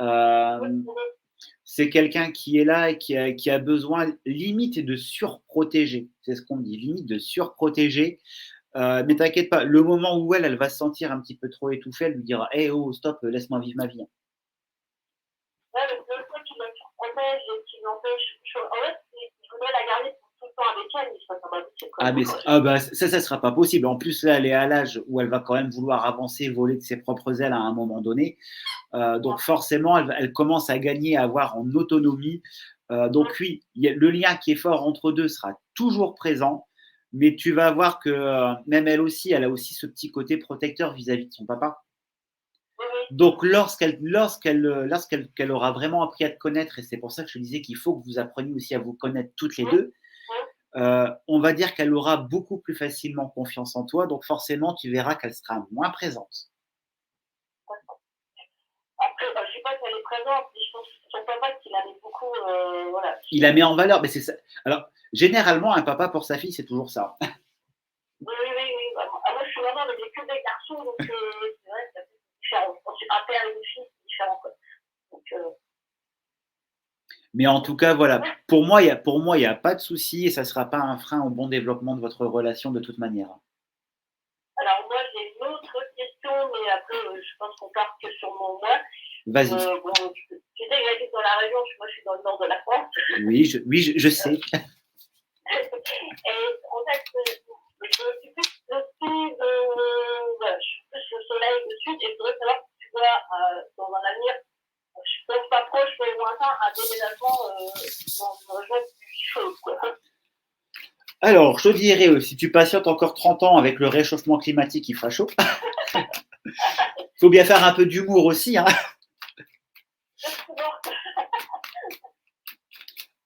oui, Euh, oui, c'est quelqu'un qui est là et qui a besoin, limite, de surprotéger. C'est ce qu'on dit, limite de surprotéger. Mais t'inquiète pas, le moment où elle va se sentir un petit peu trop étouffée, elle lui dira: «Eh oh, stop, laisse-moi vivre ma vie, hein.» ouais, le seul truc qui me surprotège et qui m'empêche, en fait, je voudrais la garder pour tout le temps avec elle, mais ça va pas possible, quoi. Ah, mais bah, ça sera pas possible. En plus, là, elle est à l'âge où elle va quand même vouloir avancer, voler de ses propres ailes à un moment donné. Donc forcément, elle commence à gagner, à avoir en autonomie. Donc oui, le lien qui est fort entre deux sera toujours présent, mais tu vas voir que même elle aussi, elle a aussi ce petit côté protecteur vis-à-vis de son papa. Oui, oui, Donc lorsqu'elle aura vraiment appris à te connaître, et c'est pour ça que je te disais qu'il faut que vous appreniez aussi à vous connaître toutes les oui, deux, oui. on va dire qu'elle aura beaucoup plus facilement confiance en toi, donc forcément tu verras qu'elle sera moins présente. Après, je sais pas si elle est présente, mais je pense que son papa qui l'avait beaucoup, voilà. Il la met en valeur, mais c'est ça. Alors, généralement, un papa pour sa fille, c'est toujours ça. Oui, oui, oui, oui. Moi, je suis vraiment avec que des garçons, donc c'est vrai que c'est différent. Quand c'est un père et une fille, c'est différent, quoi. Donc, Mais en tout cas, voilà, ouais. pour moi, il y a pas de souci et ça sera pas un frein au bon développement de votre relation de toute manière. Alors, moi, j'ai une autre question, mais après, je pense qu'on part que sur mon moi. Vas-y. Bon, tu sais que j'habite dans la région, moi, je suis dans le nord de la France. Oui, je sais. Et en fait, je suis plus le sud, voilà, je suis plus le soleil du sud, et je voudrais savoir si tu vois, dans un avenir, je pense pas proche, mais lointain, un déménagement dans une région plus chaude, quoi. Alors, je te dirais, si tu patientes encore 30 ans avec le réchauffement climatique, il fera chaud. Faut bien faire un peu d'humour aussi, hein.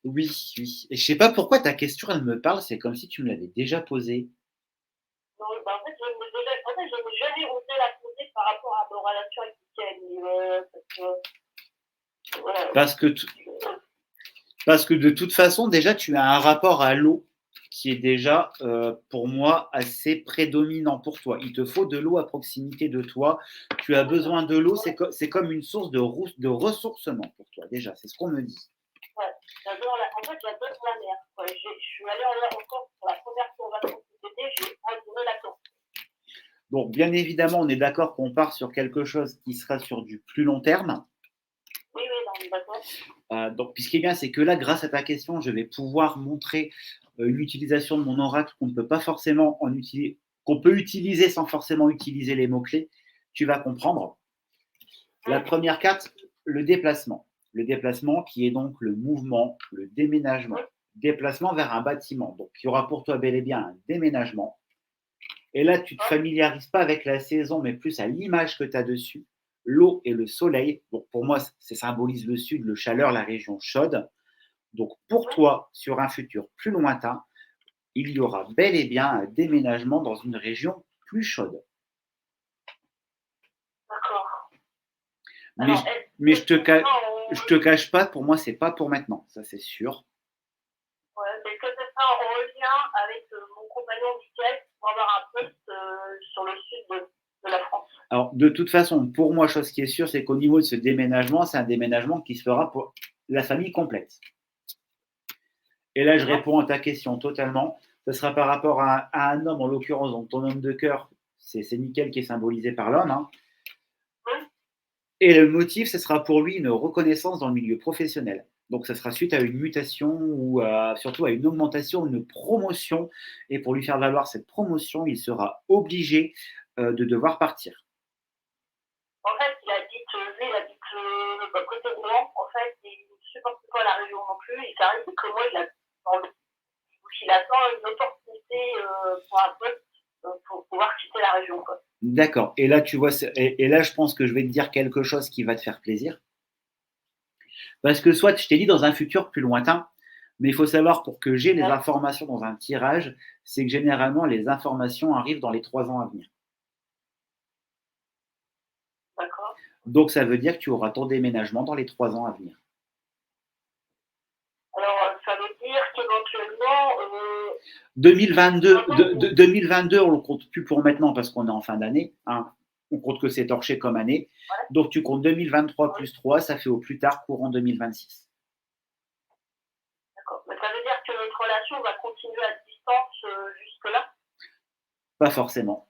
Oui, oui. Et je sais pas pourquoi ta question, elle me parle, c'est comme si tu me l'avais déjà posée. Non, bah, en fait, je n'ai jamais osé la poser par rapport à nos relations avec Mickaël. Voilà. Parce que, parce que de toute façon, déjà, tu as un rapport à l'eau qui est déjà, pour moi, assez prédominant pour toi. Il te faut de l'eau à proximité de toi. Tu as besoin de l'eau, c'est comme une source de ressourcement pour toi, déjà, c'est ce qu'on me dit. Ouais. En fait, j'adore la mer. Ouais, je suis allée encore pour la première fois en vacances cet été, j'ai adoré la Corse. Donc, bien évidemment, on est d'accord qu'on part sur quelque chose qui sera sur du plus long terme. Oui, oui, dans les vacances. Donc, puis ce qui est bien, c'est que là, grâce à ta question, je vais pouvoir montrer une utilisation de mon oracle qu'on ne peut pas forcément qu'on peut utiliser sans forcément utiliser les mots-clés. Tu vas comprendre. La première carte, le déplacement. Le déplacement qui est donc le mouvement, le déménagement. Déplacement vers un bâtiment. Donc, il y aura pour toi bel et bien un déménagement. Et là, tu ne te familiarises pas avec la saison, mais plus à l'image que tu as dessus. L'eau et le soleil. Donc, pour moi, ça symbolise le sud, le chaleur, la région chaude. Donc, pour toi, sur un futur plus lointain, il y aura bel et bien un déménagement dans une région plus chaude. D'accord. Mais, Alors, mais est-ce que ce sera je te cache pas, pour moi, c'est pas pour maintenant, ça c'est sûr. est-ce que ce sera en lien avec mon compagnon Mickaël pour avoir un poste sur le sud de la France? Alors, de toute façon, pour moi, chose qui est sûre, c'est qu'au niveau de ce déménagement, c'est un déménagement qui se fera pour la famille complète. Et là, je réponds à ta question totalement. Ce sera par rapport à un homme, en l'occurrence, donc ton homme de cœur, c'est Mickaël qui est symbolisé par l'homme, hein. Oui. Et le motif, ce sera pour lui une reconnaissance dans le milieu professionnel. Donc, ça sera suite à une mutation ou surtout à une augmentation, une promotion. Et pour lui faire valoir cette promotion, il sera obligé de devoir partir. En fait, il a dit côté de Rouen, en fait, il ne supporte pas la région non plus. Il s'arrête que moi, il attend une opportunité pour un poste pour pouvoir quitter la région, quoi. D'accord. Et là, tu vois, et là, je pense que je vais te dire quelque chose qui va te faire plaisir. Parce que soit, je t'ai dit dans un futur plus lointain, mais il faut savoir pour que j'ai les Ouais. informations dans un tirage, c'est que généralement, les informations arrivent dans les 3 ans à venir. D'accord. Donc, ça veut dire que tu auras ton déménagement dans les 3 ans à venir. Alors, ça veut dire qu'éventuellement, 2022, maintenant, 2022, on ne le compte plus pour maintenant parce qu'on est en fin d'année. Hein. On compte que c'est torché comme année. ouais, Donc, tu comptes 2023 oui, plus 3, ça fait au plus tard courant 2026. d'accord. Mais ça veut dire que notre relation va continuer à distance jusque-là. Pas forcément.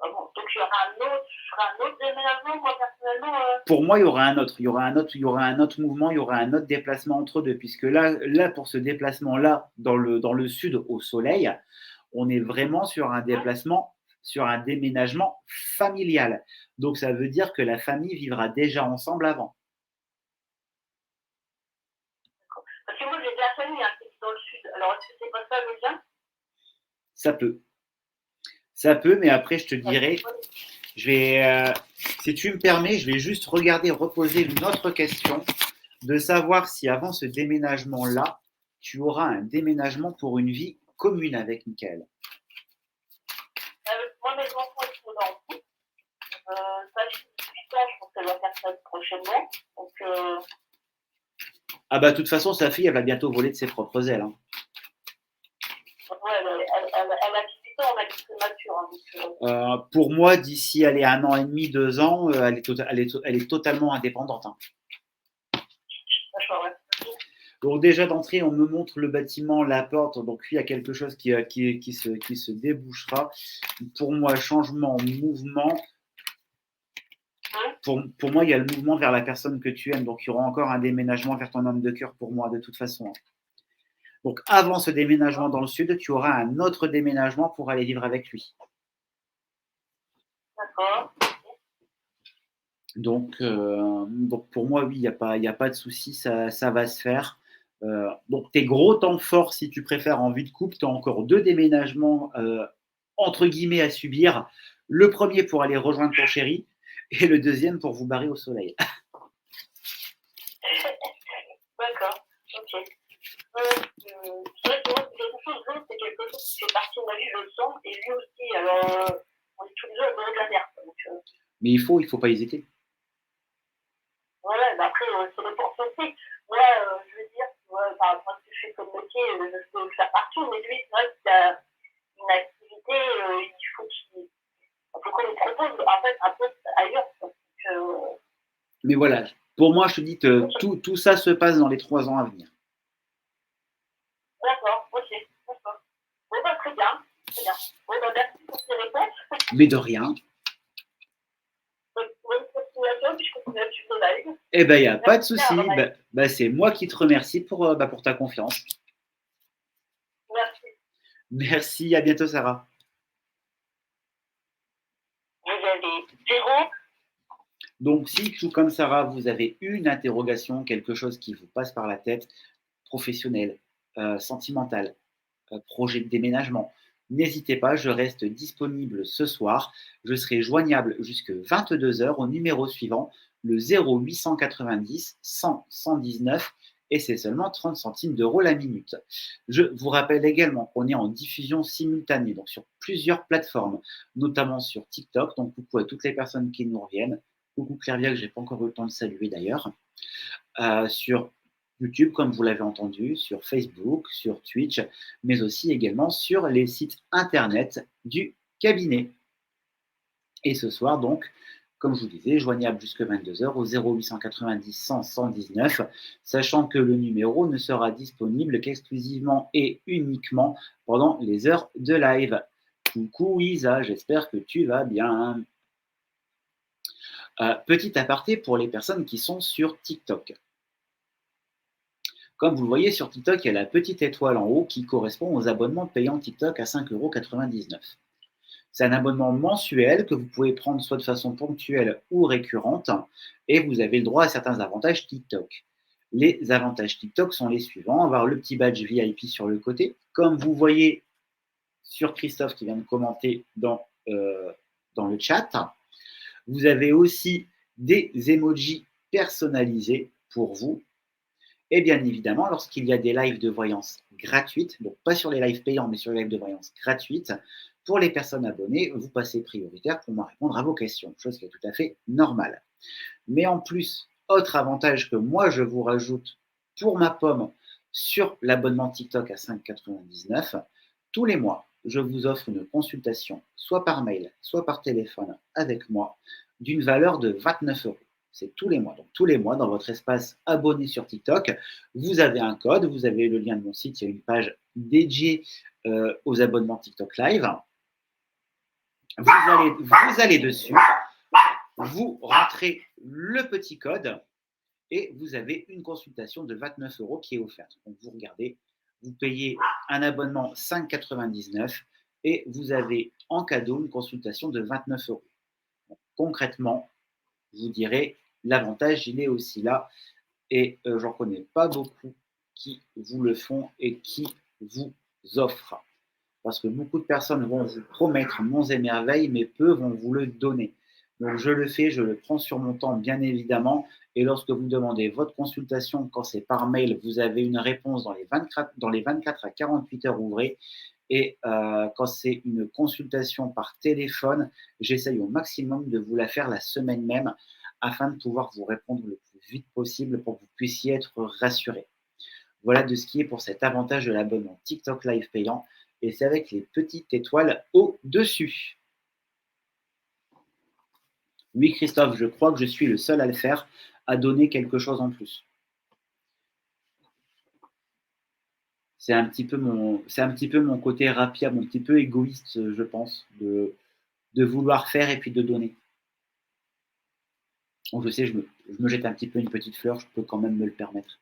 Ah bon, donc il y aura un autre déménagement, moi personnellement. Pour moi, il y aura un autre. Il y aura un autre, il y aura un autre mouvement, il y aura un autre déplacement entre deux. Puisque là pour ce déplacement-là, dans le sud, au soleil, on est vraiment sur un déplacement, sur un déménagement familial. Donc, ça veut dire que la famille vivra déjà ensemble avant. Parce que moi j'ai de la famille qui est dans le sud. Alors est-ce que c'est pas ça le lien? Ça peut. Ça peut, mais après, je te dirai, si tu me permets, je vais juste regarder, reposer une autre question, de savoir si avant ce déménagement-là, tu auras un déménagement pour une vie commune avec Michael. Moi mes enfants ils sont dans le ça je suis 18 ans, je pense qu'elle va faire ça prochainement. Donc Ah bah, de toute façon, sa fille, elle va bientôt voler de ses propres ailes. Hein. ouais, elle a 18 ans, on a dit prémature. Pour moi, d'ici elle est 1 an et demi, 2 ans, elle est totalement indépendante. Hein. D'accord, ouais. Donc déjà d'entrée, on me montre le bâtiment, la porte, donc il y a quelque chose qui se débouchera. Pour moi, changement, mouvement. Pour moi, il y a le mouvement vers la personne que tu aimes, donc il y aura encore un déménagement vers ton homme de cœur pour moi, de toute façon. Donc avant ce déménagement dans le sud, tu auras un autre déménagement pour aller vivre avec lui. D'accord. Donc pour moi, oui, il y a pas de souci, ça va se faire. Donc tes gros temps forts, si tu préfères, en vie de couple, tu as encore 2 déménagements, entre guillemets, à subir. Le premier pour aller rejoindre ton chéri et le deuxième pour vous barrer au soleil. D'accord, ok. C'est vrai que moi, c'est quelque chose qui fait partie de ma vie, je le sens, et lui aussi. Alors, on est tous les deux à bord de la mer. Donc, Mais il faut pas hésiter. voilà, bah après, c'est l'opportunité. Moi, je veux dire, par rapport à ce que je fais comme métier, je peux le faire partout, mais lui, c'est vrai qu'il a une activité, il faut qu'on lui propose en fait un poste ailleurs. Donc, Mais voilà, pour moi, je te dis que tout ça se passe dans les 3 ans à venir. d'accord, ok, d'accord. Bon, bah, très bien, très bien. Bon, bah, merci pour ces réponses. Mais de rien. Bonne continuation, puis je continue à suivre le live. Eh ben, il n'y a pas de souci. C'est moi qui te remercie pour ta confiance. Merci. Merci, à bientôt, Sarah. Vous avez 0. Donc, si, tout comme Sarah, vous avez une interrogation, quelque chose qui vous passe par la tête, professionnel, sentimental, projet de déménagement, n'hésitez pas, je reste disponible ce soir. Je serai joignable jusqu'à 22 heures au numéro suivant, le 0890 100 119, et c'est seulement 30 centimes d'euros la minute. Je vous rappelle également qu'on est en diffusion simultanée, donc sur plusieurs plateformes, notamment sur TikTok. Donc, vous pouvez, toutes les personnes qui nous reviennent, coucou Clairvia, que je n'ai pas encore eu le temps de saluer d'ailleurs, sur YouTube, comme vous l'avez entendu, sur Facebook, sur Twitch, mais aussi également sur les sites internet du cabinet. Et ce soir, donc, comme je vous disais, joignable jusqu'à 22 heures au 0890 100 119, sachant que le numéro ne sera disponible qu'exclusivement et uniquement pendant les heures de live. Coucou Isa, j'espère que tu vas bien. Petit aparté pour les personnes qui sont sur TikTok. Comme vous le voyez sur TikTok, il y a la petite étoile en haut qui correspond aux abonnements payants TikTok à 5,99 €. C'est un abonnement mensuel que vous pouvez prendre soit de façon ponctuelle ou récurrente et vous avez le droit à certains avantages TikTok. Les avantages TikTok sont les suivants. Avoir le petit badge VIP sur le côté. Comme vous voyez sur Christophe qui vient de commenter dans le chat. Vous avez aussi des emojis personnalisés pour vous. Et bien évidemment, lorsqu'il y a des lives de voyance gratuites, donc pas sur les lives payants, mais sur les lives de voyance gratuites, pour les personnes abonnées, vous passez prioritaire pour moi répondre à vos questions, chose qui est tout à fait normale. Mais en plus, autre avantage que moi je vous rajoute pour ma pomme sur l'abonnement TikTok à 5,99, tous les mois, je vous offre une consultation, soit par mail, soit par téléphone avec moi, d'une valeur de 29 euros. C'est tous les mois. Donc tous les mois, dans votre espace abonné sur TikTok, vous avez un code, vous avez le lien de mon site, il y a une page dédiée aux abonnements TikTok Live. Vous allez dessus, vous rentrez le petit code et vous avez une consultation de 29 euros qui est offerte. Donc vous regardez, vous payez un abonnement 5,99 et vous avez en cadeau une consultation de 29 euros. Donc, concrètement, je vous dirais, l'avantage, il est aussi là et j'en connais pas beaucoup qui vous le font et qui vous offrent. Parce que beaucoup de personnes vont vous promettre monts et merveilles, mais peu vont vous le donner. Donc je le fais, je le prends sur mon temps, bien évidemment. Et lorsque vous demandez votre consultation, quand c'est par mail, vous avez une réponse dans les 24 à 48 heures ouvrées. Et quand c'est une consultation par téléphone, j'essaye au maximum de vous la faire la semaine même afin de pouvoir vous répondre le plus vite possible pour que vous puissiez être rassuré. Voilà de ce qui est pour cet avantage de l'abonnement TikTok Live payant. Et c'est avec les petites étoiles au-dessus. Oui, Christophe, je crois que je suis le seul à le faire, à donner quelque chose en plus. C'est un petit peu mon côté rapide, mon petit peu égoïste, je pense, de vouloir faire et puis de donner. Donc, je sais, je me jette un petit peu une petite fleur, je peux quand même me le permettre.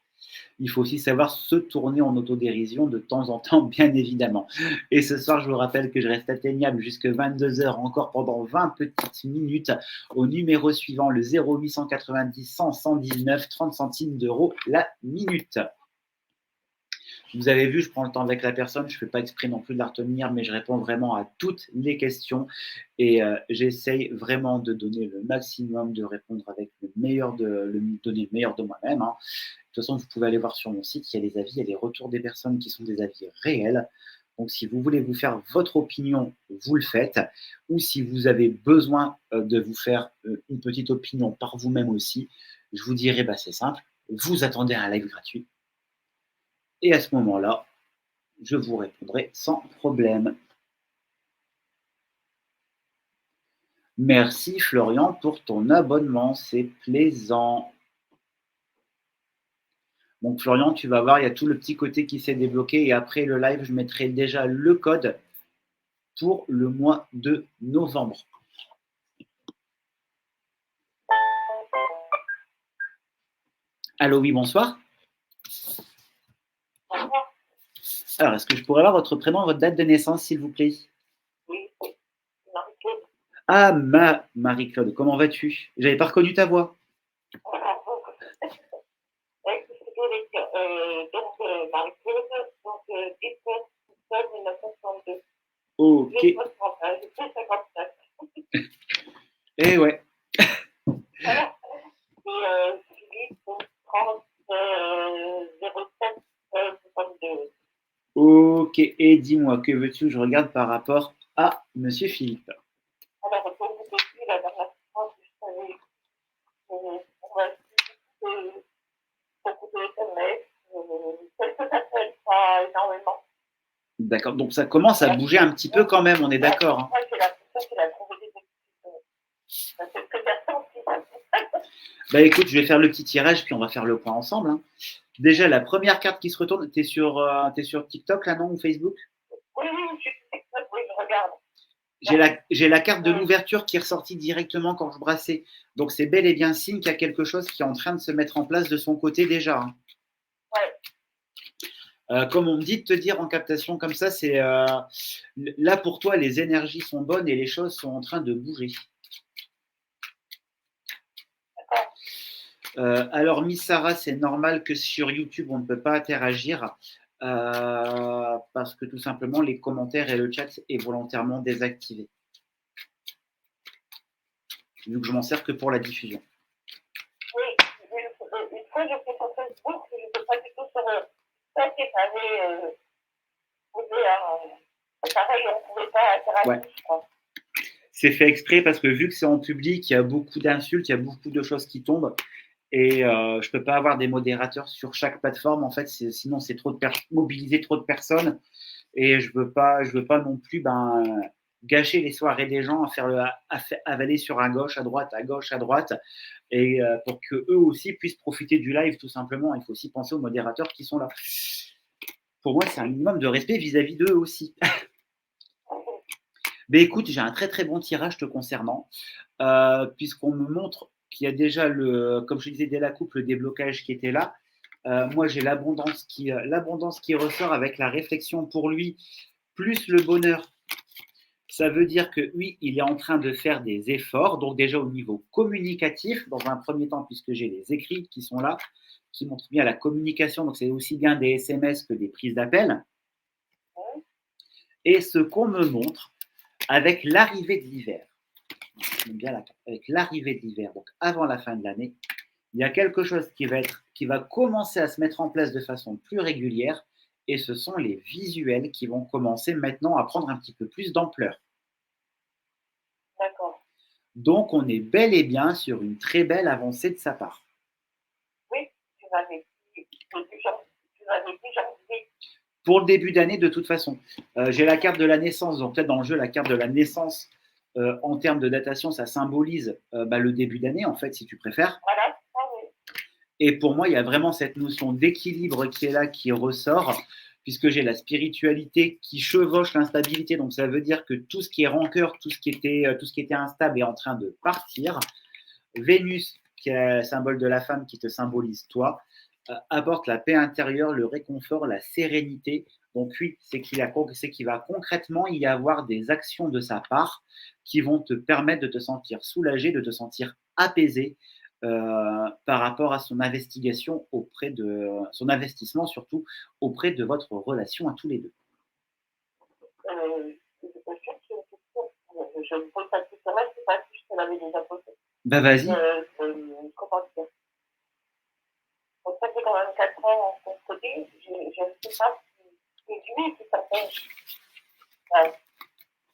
Il faut aussi savoir se tourner en autodérision de temps en temps, bien évidemment. Et ce soir, je vous rappelle que je reste atteignable jusqu'à 22 heures, encore pendant 20 petites minutes, au numéro suivant, le 0890 100 119 30 centimes d'euros la minute. Vous avez vu, je prends le temps avec la personne, je ne fais pas exprès non plus de la retenir, mais je réponds vraiment à toutes les questions et j'essaye vraiment de donner le maximum, de répondre avec donner le meilleur de moi-même. Hein. De toute façon, vous pouvez aller voir sur mon site, il y a les avis, il y a les retours des personnes qui sont des avis réels. Donc, si vous voulez vous faire votre opinion, vous le faites. Ou si vous avez besoin de vous faire une petite opinion par vous-même aussi, je vous dirais, c'est simple, vous attendez un live gratuit. Et à ce moment-là, je vous répondrai sans problème. Merci Florian pour ton abonnement, c'est plaisant. Donc Florian, tu vas voir, il y a tout le petit côté qui s'est débloqué et après le live, je mettrai déjà le code pour le mois de novembre. Allô, oui, bonsoir. Alors, est-ce que je pourrais avoir votre prénom et votre date de naissance, s'il vous plaît? Oui, Marie-Claude. Ah, Marie-Claude, comment vas-tu? J'avais pas reconnu ta voix. Donc, Marie-Claude, donc 17 octobre 1962. Ok. J'ai 55. Eh ouais. Voilà. Et Philippe, 30 07 62. Ok, et dis-moi, que veux-tu? Je regarde par rapport à Monsieur Philippe. Alors, pour vous aussi, la dernière fois, je savais qu'on va beaucoup de SMS, quelques appels, pas énormément. D'accord, donc ça commence à bouger un petit peu quand même, on est d'accord. Hein. C'est la trouvé des quelques personnes Bah écoute, je vais faire le petit tirage, puis on va faire le point ensemble. Hein. Déjà, la première carte qui se retourne, t'es sur TikTok là, non, ou Facebook? Oui, je suis TikTok, oui, je regarde. J'ai la carte de l'ouverture qui est ressortie directement quand je brassais. Donc c'est bel et bien signe qu'il y a quelque chose qui est en train de se mettre en place de son côté déjà. Hein. Ouais. Comme on me dit de te dire en captation comme ça, c'est là pour toi, les énergies sont bonnes et les choses sont en train de bouger. Alors, Miss Sarah, c'est normal que sur YouTube, on ne peut pas interagir parce que tout simplement, les commentaires et le chat est volontairement désactivé. Vu que je m'en sers que pour la diffusion. Oui, une fois, je fais sur Facebook, je ne peux pas du tout sur ça, c'est pareil, on ne pouvait pas interagir, ouais. Je crois. C'est fait exprès parce que vu que c'est en public, il y a beaucoup d'insultes, il y a beaucoup de choses qui tombent. Et je ne peux pas avoir des modérateurs sur chaque plateforme. En fait, sinon, c'est trop de mobiliser trop de personnes. Et je veux pas non plus gâcher les soirées des gens à faire avaler sur à gauche, à droite, et pour que eux aussi puissent profiter du live tout simplement. Il faut aussi penser aux modérateurs qui sont là. Pour moi, c'est un minimum de respect vis-à-vis d'eux aussi. Mais écoute, j'ai un très très bon tirage te concernant, puisqu'on me montre qu'il y a déjà comme je disais dès la coupe, le déblocage qui était là. Moi, j'ai l'abondance qui ressort avec la réflexion pour lui, plus le bonheur. Ça veut dire que oui, il est en train de faire des efforts, donc déjà au niveau communicatif, dans un premier temps, puisque j'ai les écrits qui sont là, qui montrent bien la communication, donc c'est aussi bien des SMS que des prises d'appel. Et ce qu'on me montre, avec l'arrivée de l'hiver, avec l'arrivée de l'hiver, donc avant la fin de l'année, il y a quelque chose qui va commencer à se mettre en place de façon plus régulière, et ce sont les visuels qui vont commencer maintenant à prendre un petit peu plus d'ampleur. D'accord. Donc, on est bel et bien sur une très belle avancée de sa part. Oui, tu m'avais dit janvier. Pour le début d'année, de toute façon, j'ai la carte de la naissance, donc peut-être dans le jeu, la carte de la naissance, en termes de datation, ça symbolise le début d'année, en fait, si tu préfères. Voilà. Et pour moi, il y a vraiment cette notion d'équilibre qui est là, qui ressort, puisque j'ai la spiritualité qui chevauche l'instabilité. Donc, ça veut dire que tout ce qui est rancœur, tout ce qui était instable est en train de partir. Vénus, qui est le symbole de la femme qui te symbolise toi, apporte la paix intérieure, le réconfort, la sérénité. Donc oui, c'est qu'il va concrètement y avoir des actions de sa part qui vont te permettre de te sentir soulagé, de te sentir apaisé par rapport à son investigation son investissement surtout auprès de votre relation à tous les deux. Je me pose pas de questions, c'est pas si je te l'avais déjà posé. Bah vas-y. Comment dire? Ça fait quand même 4 ans en son côté, je ne sais pas si c'est lui qui s'appelle.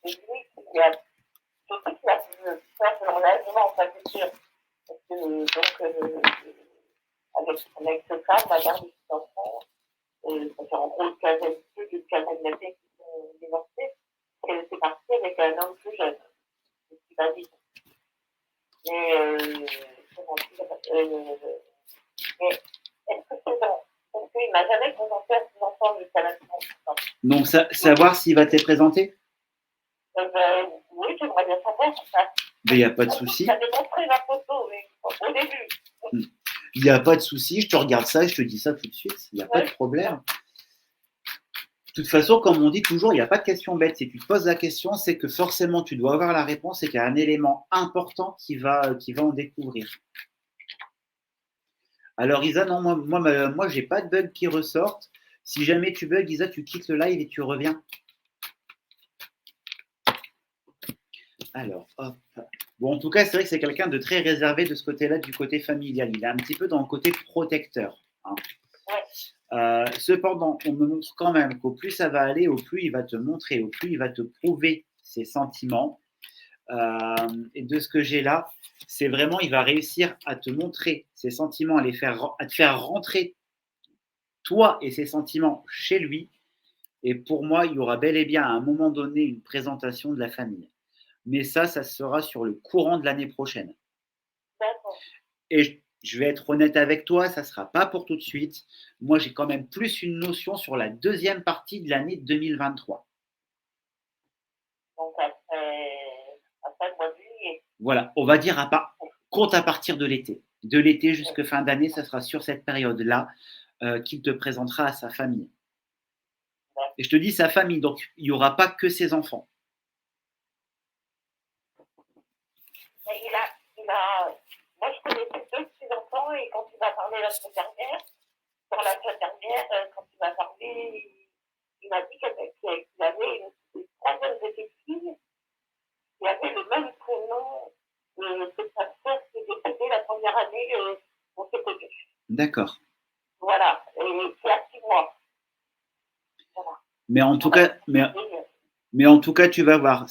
C'est lui qui a. Surtout qu'il a pu faire de l'enlèvement, ça c'est sûr. Parce que donc, avec ce femme, ma garde des enfants, ça fait en gros plus d'une quinzaine d'années qui sont divorcés. Elle était partie avec un homme plus jeune, qui va vite. Mais est-ce qu'il m'a jamais présenté à ses enfants jusqu'à l'instant? Donc, savoir s'il va te les présenter? Oui, j'aimerais bien savoir ça. Mais il n'y a pas de souci. Tu avais montré la photo au début. Il n'y a pas de souci, je te regarde ça et je te dis ça tout de suite. Il n'y a pas de problème. De toute façon, comme on dit toujours, il n'y a pas de question bête. Si tu te poses la question, c'est que forcément tu dois avoir la réponse et qu'il y a un élément important qui va en découvrir. Alors Isa, non, moi j'ai pas de bug qui ressortent. Si jamais tu bugs, Isa, tu quittes le live et tu reviens. Alors, hop. Bon, en tout cas, c'est vrai que c'est quelqu'un de très réservé de ce côté-là, du côté familial. Il est un petit peu dans le côté protecteur. Hein. Cependant, on me montre quand même qu'au plus ça va aller, au plus il va te montrer, au plus il va te prouver ses sentiments. Et de ce que j'ai là, c'est vraiment, il va réussir à te montrer ses sentiments, à te faire rentrer toi et ses sentiments chez lui. Et pour moi, il y aura bel et bien à un moment donné une présentation de la famille. Mais ça sera sur le courant de l'année prochaine. D'accord. Et je vais être honnête avec toi, ça ne sera pas pour tout de suite. Moi, j'ai quand même plus une notion sur la deuxième partie de l'année 2023. Donc, après le mois de juillet. Voilà, on va dire compte à partir de l'été. De l'été jusqu'à fin d'année, ça sera sur cette période-là qu'il te présentera à sa famille. Et je te dis sa famille, donc il n'y aura pas que ses enfants. Moi, je connaissais deux de ses enfants et quand il m'a parlé la semaine dernière, quand il m'a parlé, il m'a dit qu'il avait une troisième de ses filles qui avait le même prénom que sa sœur qui est décédée la première année on s'est connus. D'accord. Voilà, et qui a 6 mois. Voilà. Mais en tout cas, mais en tout cas, tu vas voir.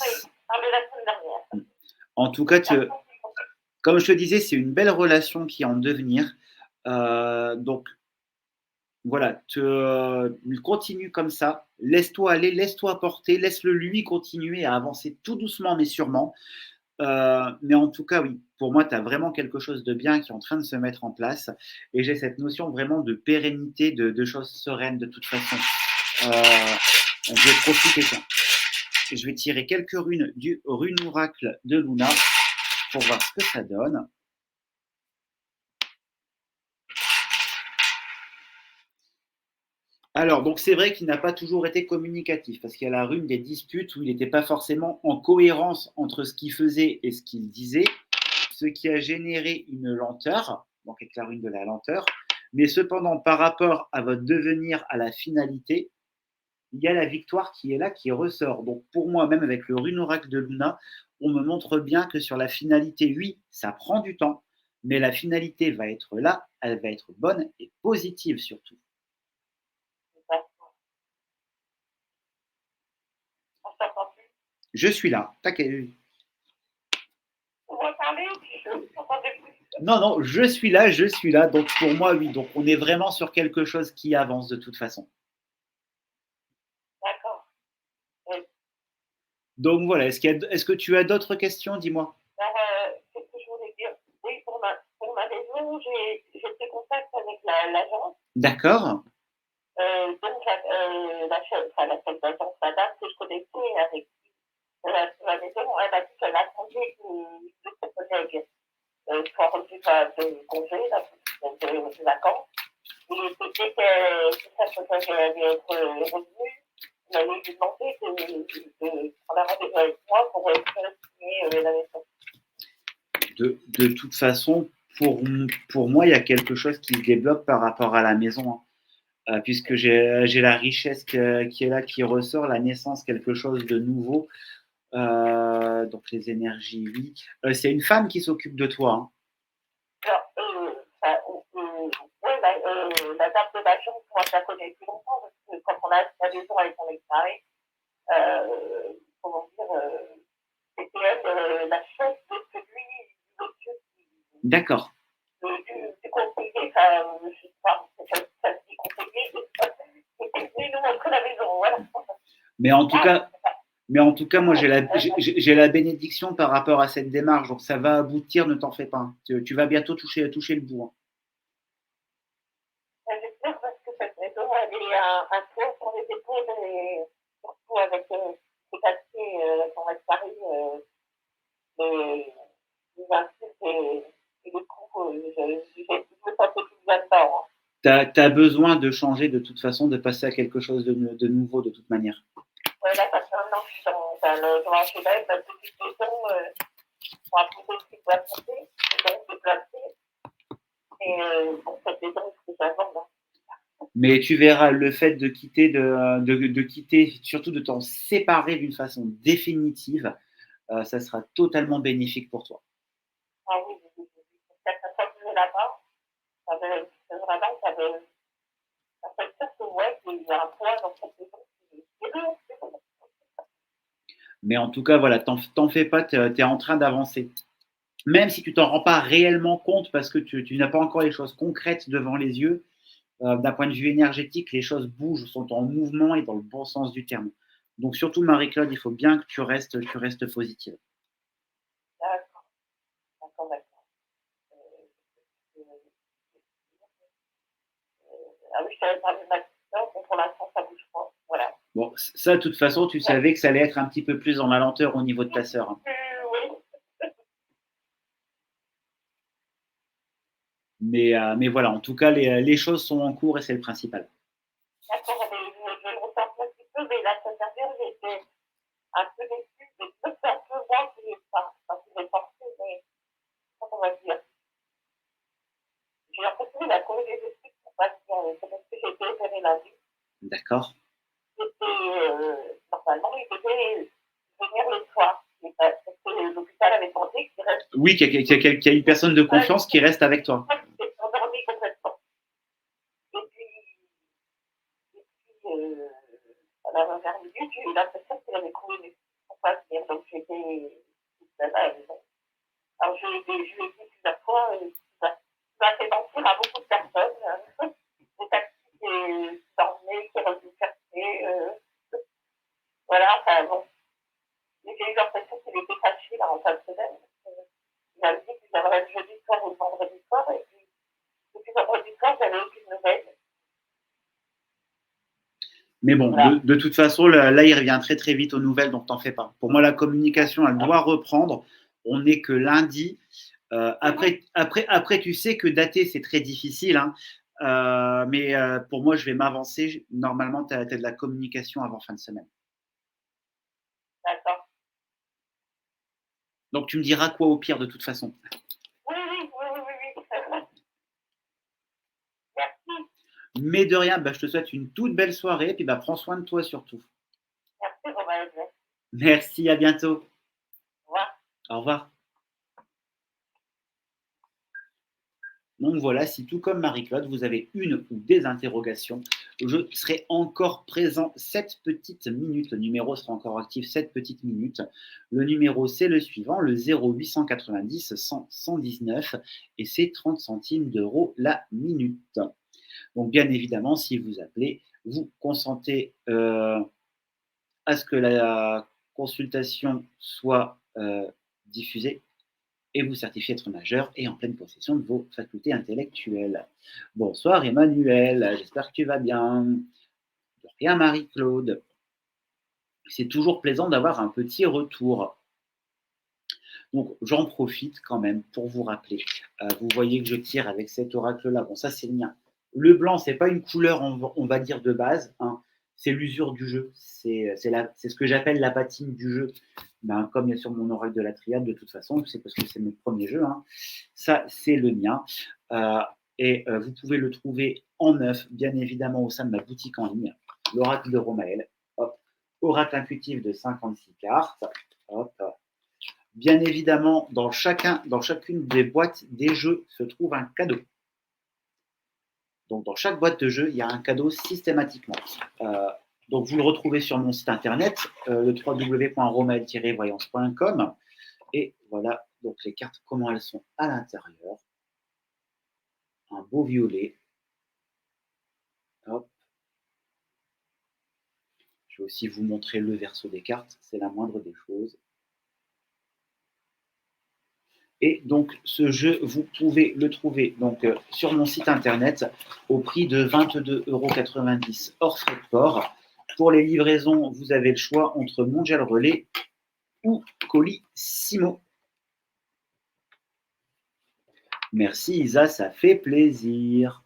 En tout cas, comme je te disais, c'est une belle relation qui est en devenir. Donc, voilà, continue comme ça. Laisse-toi aller, laisse-toi porter, laisse-le lui continuer à avancer tout doucement mais sûrement. Mais en tout cas, oui, pour moi, tu as vraiment quelque chose de bien qui est en train de se mettre en place. Et j'ai cette notion vraiment de pérennité, de choses sereines de toute façon. Je vais profiter. Je vais tirer quelques runes du rune oracle de Luna pour voir ce que ça donne. Alors, donc c'est vrai qu'il n'a pas toujours été communicatif, parce qu'il y a la rune des disputes où il n'était pas forcément en cohérence entre ce qu'il faisait et ce qu'il disait, ce qui a généré une lenteur, donc avec la rune de la lenteur. Mais cependant, par rapport à votre devenir, à la finalité, il y a la victoire qui est là, qui ressort. Donc pour moi, même avec le rune oracle de Luna, on me montre bien que sur la finalité, oui, ça prend du temps, mais la finalité va être là, elle va être bonne et positive surtout. Je suis là. T'inquiète. Non, non, je suis là, je suis là. Donc pour moi, oui. Donc on est vraiment sur quelque chose qui avance de toute façon. D'accord. Oui. Donc voilà, est-ce que tu as d'autres questions? Dis-moi. Qu'est-ce que je voulais dire? Oui, pour ma maison, j'ai pris contact avec l'agence. D'accord. Donc la chef d'agence, la dame que je connaissais avec la maison, elle m'a dit qu'elle attendait que ses collègues soient revenus de congé, de vacances. Et dès que sa collègue allait être revenue, elle allait lui demander de prendre un rendez-vous avec moi pour signer la maison. De toute façon, pour moi, il y a quelque chose qui se débloque par rapport à la maison. Puisque j'ai la richesse qui est là, qui ressort, la naissance, quelque chose de nouveau. Donc les énergies, oui. C'est une femme qui s'occupe de toi. Hein. Alors, ouais, la dame de l'agence, moi je la connais depuis longtemps, parce que quand on a acheté la maison avec mon ex-mari, comment dire, c'était elle la chef de celui D'accord. Du conseiller, enfin, je sais pas, ça se dit conseiller, c'était venu nous montrer la maison, voilà. Mais en tout cas, moi, j'ai la bénédiction par rapport à cette démarche. Donc, ça va aboutir, ne t'en fais pas. Tu vas bientôt toucher le bout. Hein. J'espère parce que cette maison, elle est un poids sur les épaules et surtout avec ce papier qu'on va Paris, les insultes et les coups, je me sens plus là-dedans. Tu as besoin de changer de toute façon, de passer à quelque chose de nouveau de toute manière. Oui, là, ça fait un an que je suis dans un HLM, depuis 2 ans, pour un peu de déplacer, donc déplacer. Et pour cette maison, il faut que j'avance. Mais tu verras, le fait de quitter, de quitter, surtout de t'en séparer d'une façon définitive, ça sera totalement bénéfique pour toi. Ah oui, peut-être que ça venait là-bas, c'est vraiment, ça fait sûr que ouais, il y a un poids dans cette maison. Mais en tout cas, voilà, t'en fais pas, tu es en train d'avancer. Même si tu t'en rends pas réellement compte parce que tu n'as pas encore les choses concrètes devant les yeux, d'un point de vue énergétique, les choses bougent, sont en mouvement et dans le bon sens du terme. Donc surtout, Marie-Claude, il faut bien que tu restes positive. D'accord, d'accord, d'accord. Ah oui, je savais pas ma question, mais pour l'instant, ça bouge pas. Voilà. Bon, ça, de toute façon, tu savais que ça allait être un petit peu plus dans la lenteur au niveau de ta sœur. Hein. Oui. Mais voilà, en tout cas, les choses sont en cours et c'est le principal. D'accord, je vais le ressortir dire, j'étais un peu déçue, mais c'est un peu moi qui l'ai forcé, mais comment on va dire. J'ai l'impression qu'il a trouvé des excuses pour pas dire, c'est parce que j'étais opérée la vue. D'accord. Normalement, il devait venir le soir. Parce que l'hôpital avait demandé qu'il reste. Oui, qu'il y a une personne de confiance qui reste avec toi. Il s'est endormi complètement. À la dernière minute, j'ai eu l'impression qu'il avait trouvé une excuse pour pas venir. Donc j'étais toute seule à la maison. Alors je lui ai dit plusieurs fois, ça fait mentir à beaucoup de personnes. Des taxis qui dormaient, qui revenaient chercher. Voilà, enfin bon. Mais j'ai eu l'impression qu'il était fâché là en fin de semaine. Il m'a dit qu'il viendrait le jeudi soir ou le vendredi soir. Et puis, depuis vendredi soir, j'avais aucune nouvelle. Mais bon, voilà. de toute façon, là, il revient très très vite aux nouvelles, donc t'en fais pas. Pour moi, la communication, elle doit reprendre. On n'est que lundi. Après, tu sais que dater, c'est très difficile. Hein. Mais pour moi, je vais m'avancer. Normalement, tu as de la communication avant fin de semaine. D'accord. Donc, tu me diras quoi au pire de toute façon. Oui. Merci. Mais de rien, je te souhaite une toute belle soirée. Et puis, prends soin de toi surtout. Merci, Romain. Merci, à bientôt. Au revoir. Au revoir. Donc voilà, si tout comme Marie-Claude, vous avez une ou des interrogations, je serai encore présent 7 petites minutes. Le numéro sera encore actif 7 petites minutes. Le numéro, c'est le suivant, le 0890 100 119 et c'est 30 centimes d'euros la minute. Donc bien évidemment, si vous appelez, vous consentez à ce que la consultation soit diffusée et vous certifiez être majeur et en pleine possession de vos facultés intellectuelles. Bonsoir Emmanuel, j'espère que tu vas bien. De rien Marie-Claude. C'est toujours plaisant d'avoir un petit retour. Donc j'en profite quand même pour vous rappeler. Vous voyez que je tire avec cet oracle-là. Bon, ça c'est le mien. Le blanc, c'est pas une couleur, on va dire, de base. Hein. C'est l'usure du jeu. C'est ce que j'appelle la patine du jeu. Comme il y a sur mon oracle de la triade, de toute façon, c'est parce que c'est mon premier jeu. Hein. Ça, c'est le mien. Vous pouvez le trouver en neuf, bien évidemment, au sein de ma boutique en ligne. L'oracle de Romaël. Hop. Oracle intuitif de 56 cartes. Hop. Bien évidemment, dans chacune des boîtes des jeux se trouve un cadeau. Donc, dans chaque boîte de jeu, il y a un cadeau systématiquement. Donc, vous le retrouvez sur mon site internet, le www.romael-voyance.com. Et voilà, donc les cartes, comment elles sont à l'intérieur. Un beau violet. Hop. Je vais aussi vous montrer le verso des cartes, c'est la moindre des choses. Et donc, ce jeu, vous pouvez le trouver donc, sur mon site internet au prix de 22,90 € hors frais de port. Pour les livraisons, vous avez le choix entre Mondial Relais ou Colissimo. Merci Isa, ça fait plaisir.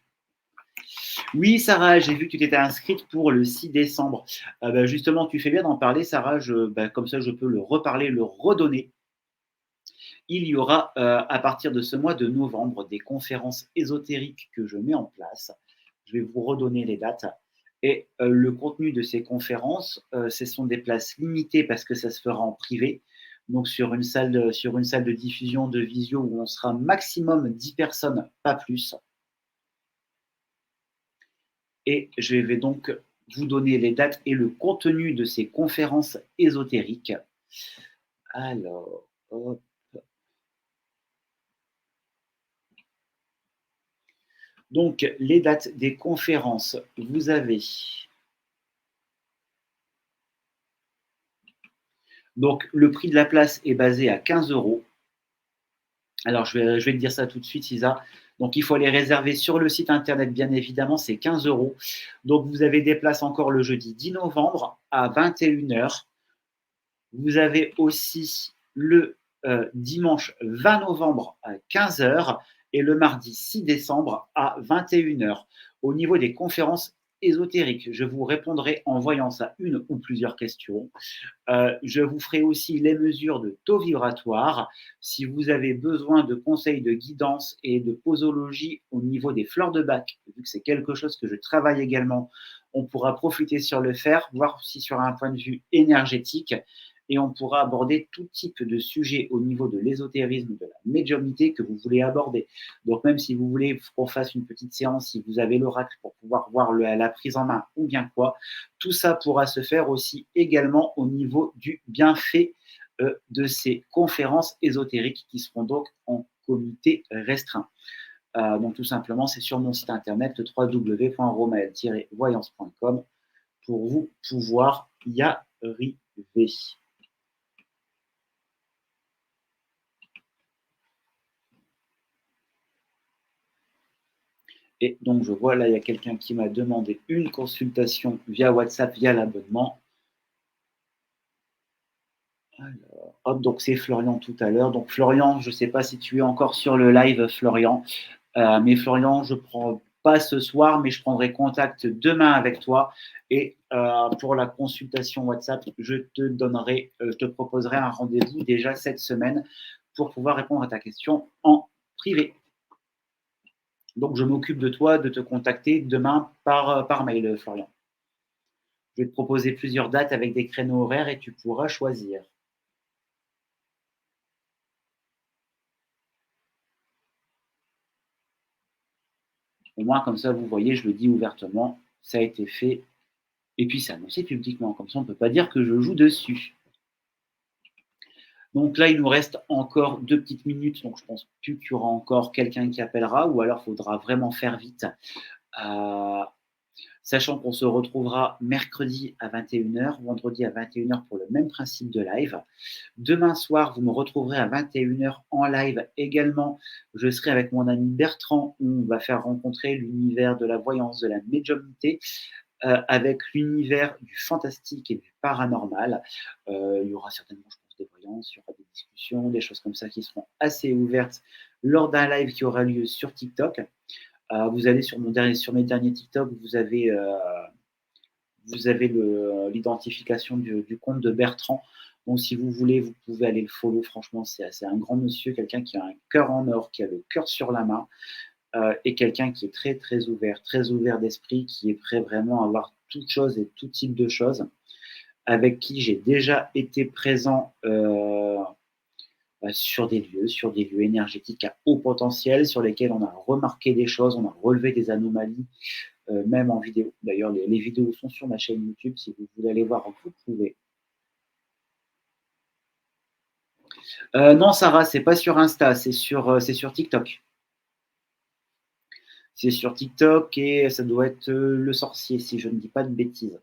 Oui, Sarah, j'ai vu que tu t'étais inscrite pour le 6 décembre. Justement, tu fais bien d'en parler, Sarah. Comme ça, je peux le reparler, le redonner. Il y aura à partir de ce mois de novembre des conférences ésotériques que je mets en place. Je vais vous redonner les dates. Et le contenu de ces conférences, ce sont des places limitées parce que ça se fera en privé. Donc sur une salle de diffusion de visio où on sera maximum 10 personnes, pas plus. Et je vais donc vous donner les dates et le contenu de ces conférences ésotériques. Alors, hop. Donc, les dates des conférences, vous avez donc le prix de la place est basé à 15 €. Alors, je vais te dire ça tout de suite, Isa. Donc, il faut les réserver sur le site internet, bien évidemment, c'est 15 €. Donc, vous avez des places encore le jeudi 10 novembre à 21 h. Vous avez aussi le dimanche 20 novembre à 15 h et le mardi 6 décembre à 21 h. Au niveau des conférences ésotérique. Je vous répondrai en voyant ça une ou plusieurs questions. Je vous ferai aussi les mesures de taux vibratoire. Si vous avez besoin de conseils de guidance et de posologie au niveau des fleurs de bac, vu que c'est quelque chose que je travaille également, on pourra profiter sur le faire, voir aussi sur un point de vue énergétique, et on pourra aborder tout type de sujet au niveau de l'ésotérisme, de la médiumnité que vous voulez aborder. Donc même si vous voulez qu'on fasse une petite séance, si vous avez l'oracle pour pouvoir voir la prise en main ou bien quoi, tout ça pourra se faire aussi également au niveau du bienfait de ces conférences ésotériques qui seront donc en comité restreint. Donc tout simplement, c'est sur mon site internet www.romael-voyance.com pour vous pouvoir y arriver. Et donc je vois là, il y a quelqu'un qui m'a demandé une consultation via WhatsApp, via l'abonnement. Alors, hop, donc c'est Florian tout à l'heure. Donc Florian, je ne sais pas si tu es encore sur le live, Florian. Mais Florian, je ne prends pas ce soir, mais je prendrai contact demain avec toi. Et pour la consultation WhatsApp, je te proposerai un rendez-vous déjà cette semaine pour pouvoir répondre à ta question en privé. Donc je m'occupe de toi, de te contacter demain par mail, Florian. Je vais te proposer plusieurs dates avec des créneaux horaires et tu pourras choisir. Au moins, comme ça, vous voyez, je le dis ouvertement, ça a été fait. Et puis, c'est annoncé publiquement. Comme ça, on ne peut pas dire que je joue dessus. Donc là, il nous reste encore 2 petites minutes. Donc, je pense plus qu'il y aura encore quelqu'un qui appellera ou alors il faudra vraiment faire vite. Sachant qu'on se retrouvera mercredi à 21h, vendredi à 21h pour le même principe de live. Demain soir, vous me retrouverez à 21h en live également. Je serai avec mon ami Bertrand où on va faire rencontrer l'univers de la voyance, de la médiumnité, avec l'univers du fantastique et du paranormal. Il y aura certainement, je pense, des voyances, il y aura des discussions, des choses comme ça qui seront assez ouvertes lors d'un live qui aura lieu sur TikTok. Vous allez sur mes derniers TikTok, vous avez l'identification du compte de Bertrand. Donc, si vous voulez, vous pouvez aller le follow. Franchement, c'est un grand monsieur, quelqu'un qui a un cœur en or, qui a le cœur sur la main, et quelqu'un qui est très, très ouvert d'esprit, qui est prêt vraiment à voir toutes choses et tout type de choses, avec qui j'ai déjà été présent sur des lieux énergétiques à haut potentiel, sur lesquels on a remarqué des choses, on a relevé des anomalies, même en vidéo. D'ailleurs, les vidéos sont sur ma chaîne YouTube. Si vous voulez aller voir, vous pouvez. Non, Sarah, c'est pas sur Insta, c'est sur TikTok. C'est sur TikTok et ça doit être Le Sorcier, si je ne dis pas de bêtises.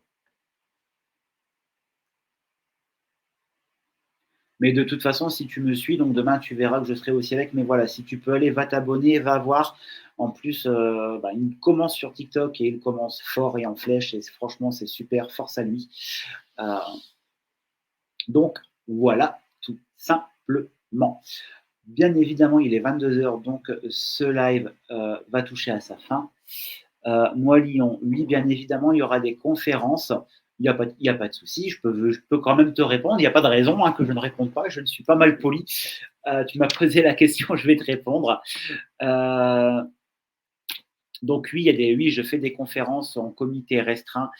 Mais de toute façon, si tu me suis, donc demain, tu verras que je serai aussi avec. Mais voilà, si tu peux aller, va t'abonner, va voir. En plus, il commence sur TikTok et il commence fort et en flèche. Et franchement, c'est super. Force à lui. Euh, donc, voilà, tout simplement. Bien évidemment, il est 22h, donc ce live va toucher à sa fin. Moi, Lyon, oui, bien évidemment, il y aura des conférences. Il n'y a pas de souci, je peux quand même te répondre. Il n'y a pas de raison que je ne réponde pas. Je ne suis pas mal poli. Tu m'as posé la question, je vais te répondre. Donc oui, je fais des conférences en comité restreint.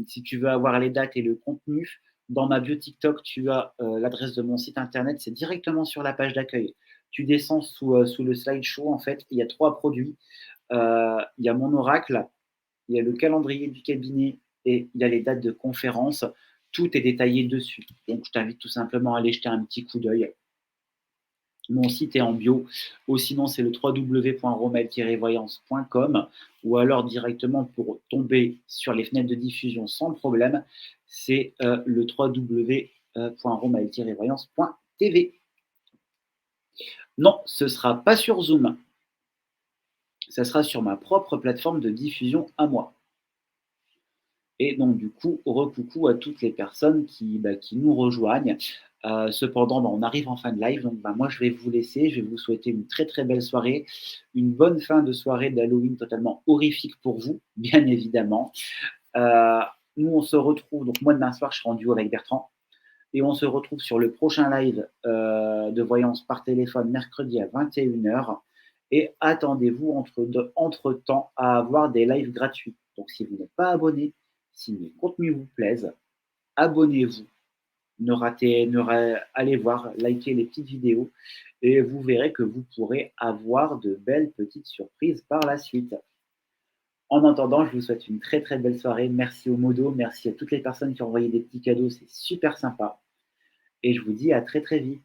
Si tu veux avoir les dates et le contenu, dans ma bio TikTok, tu as l'adresse de mon site internet. C'est directement sur la page d'accueil. Tu descends sous le slideshow. En fait, il y a 3 produits. Il y a mon oracle, il y a le calendrier du cabinet et il y a les dates de conférence. Tout est détaillé dessus. Donc, je t'invite tout simplement à aller jeter un petit coup d'œil. Mon site est en bio, ou sinon c'est le www.romel-voyance.com, ou alors directement pour tomber sur les fenêtres de diffusion sans problème, c'est le www.romel-voyance.tv. Non, ce ne sera pas sur Zoom. Ça sera sur ma propre plateforme de diffusion à moi. Et donc, du coup, recoucou à toutes les personnes qui nous rejoignent. Cependant, on arrive en fin de live, donc moi je vais vous laisser. Je vais vous souhaiter une très très belle soirée, une bonne fin de soirée d'Halloween totalement horrifique pour vous, bien évidemment. Euh, Nous, on se retrouve, donc moi demain soir, je serai en duo avec Bertrand, et on se retrouve sur le prochain live de voyance par téléphone mercredi à 21h. Et attendez-vous entre-temps à avoir des lives gratuits. Donc si vous n'êtes pas abonné, si mes contenus vous plaisent, abonnez-vous. Allez voir, likez les petites vidéos et vous verrez que vous pourrez avoir de belles petites surprises par la suite. En attendant, je vous souhaite une très très belle soirée. Merci au Modo, merci à toutes les personnes qui ont envoyé des petits cadeaux, c'est super sympa. Et je vous dis à très très vite.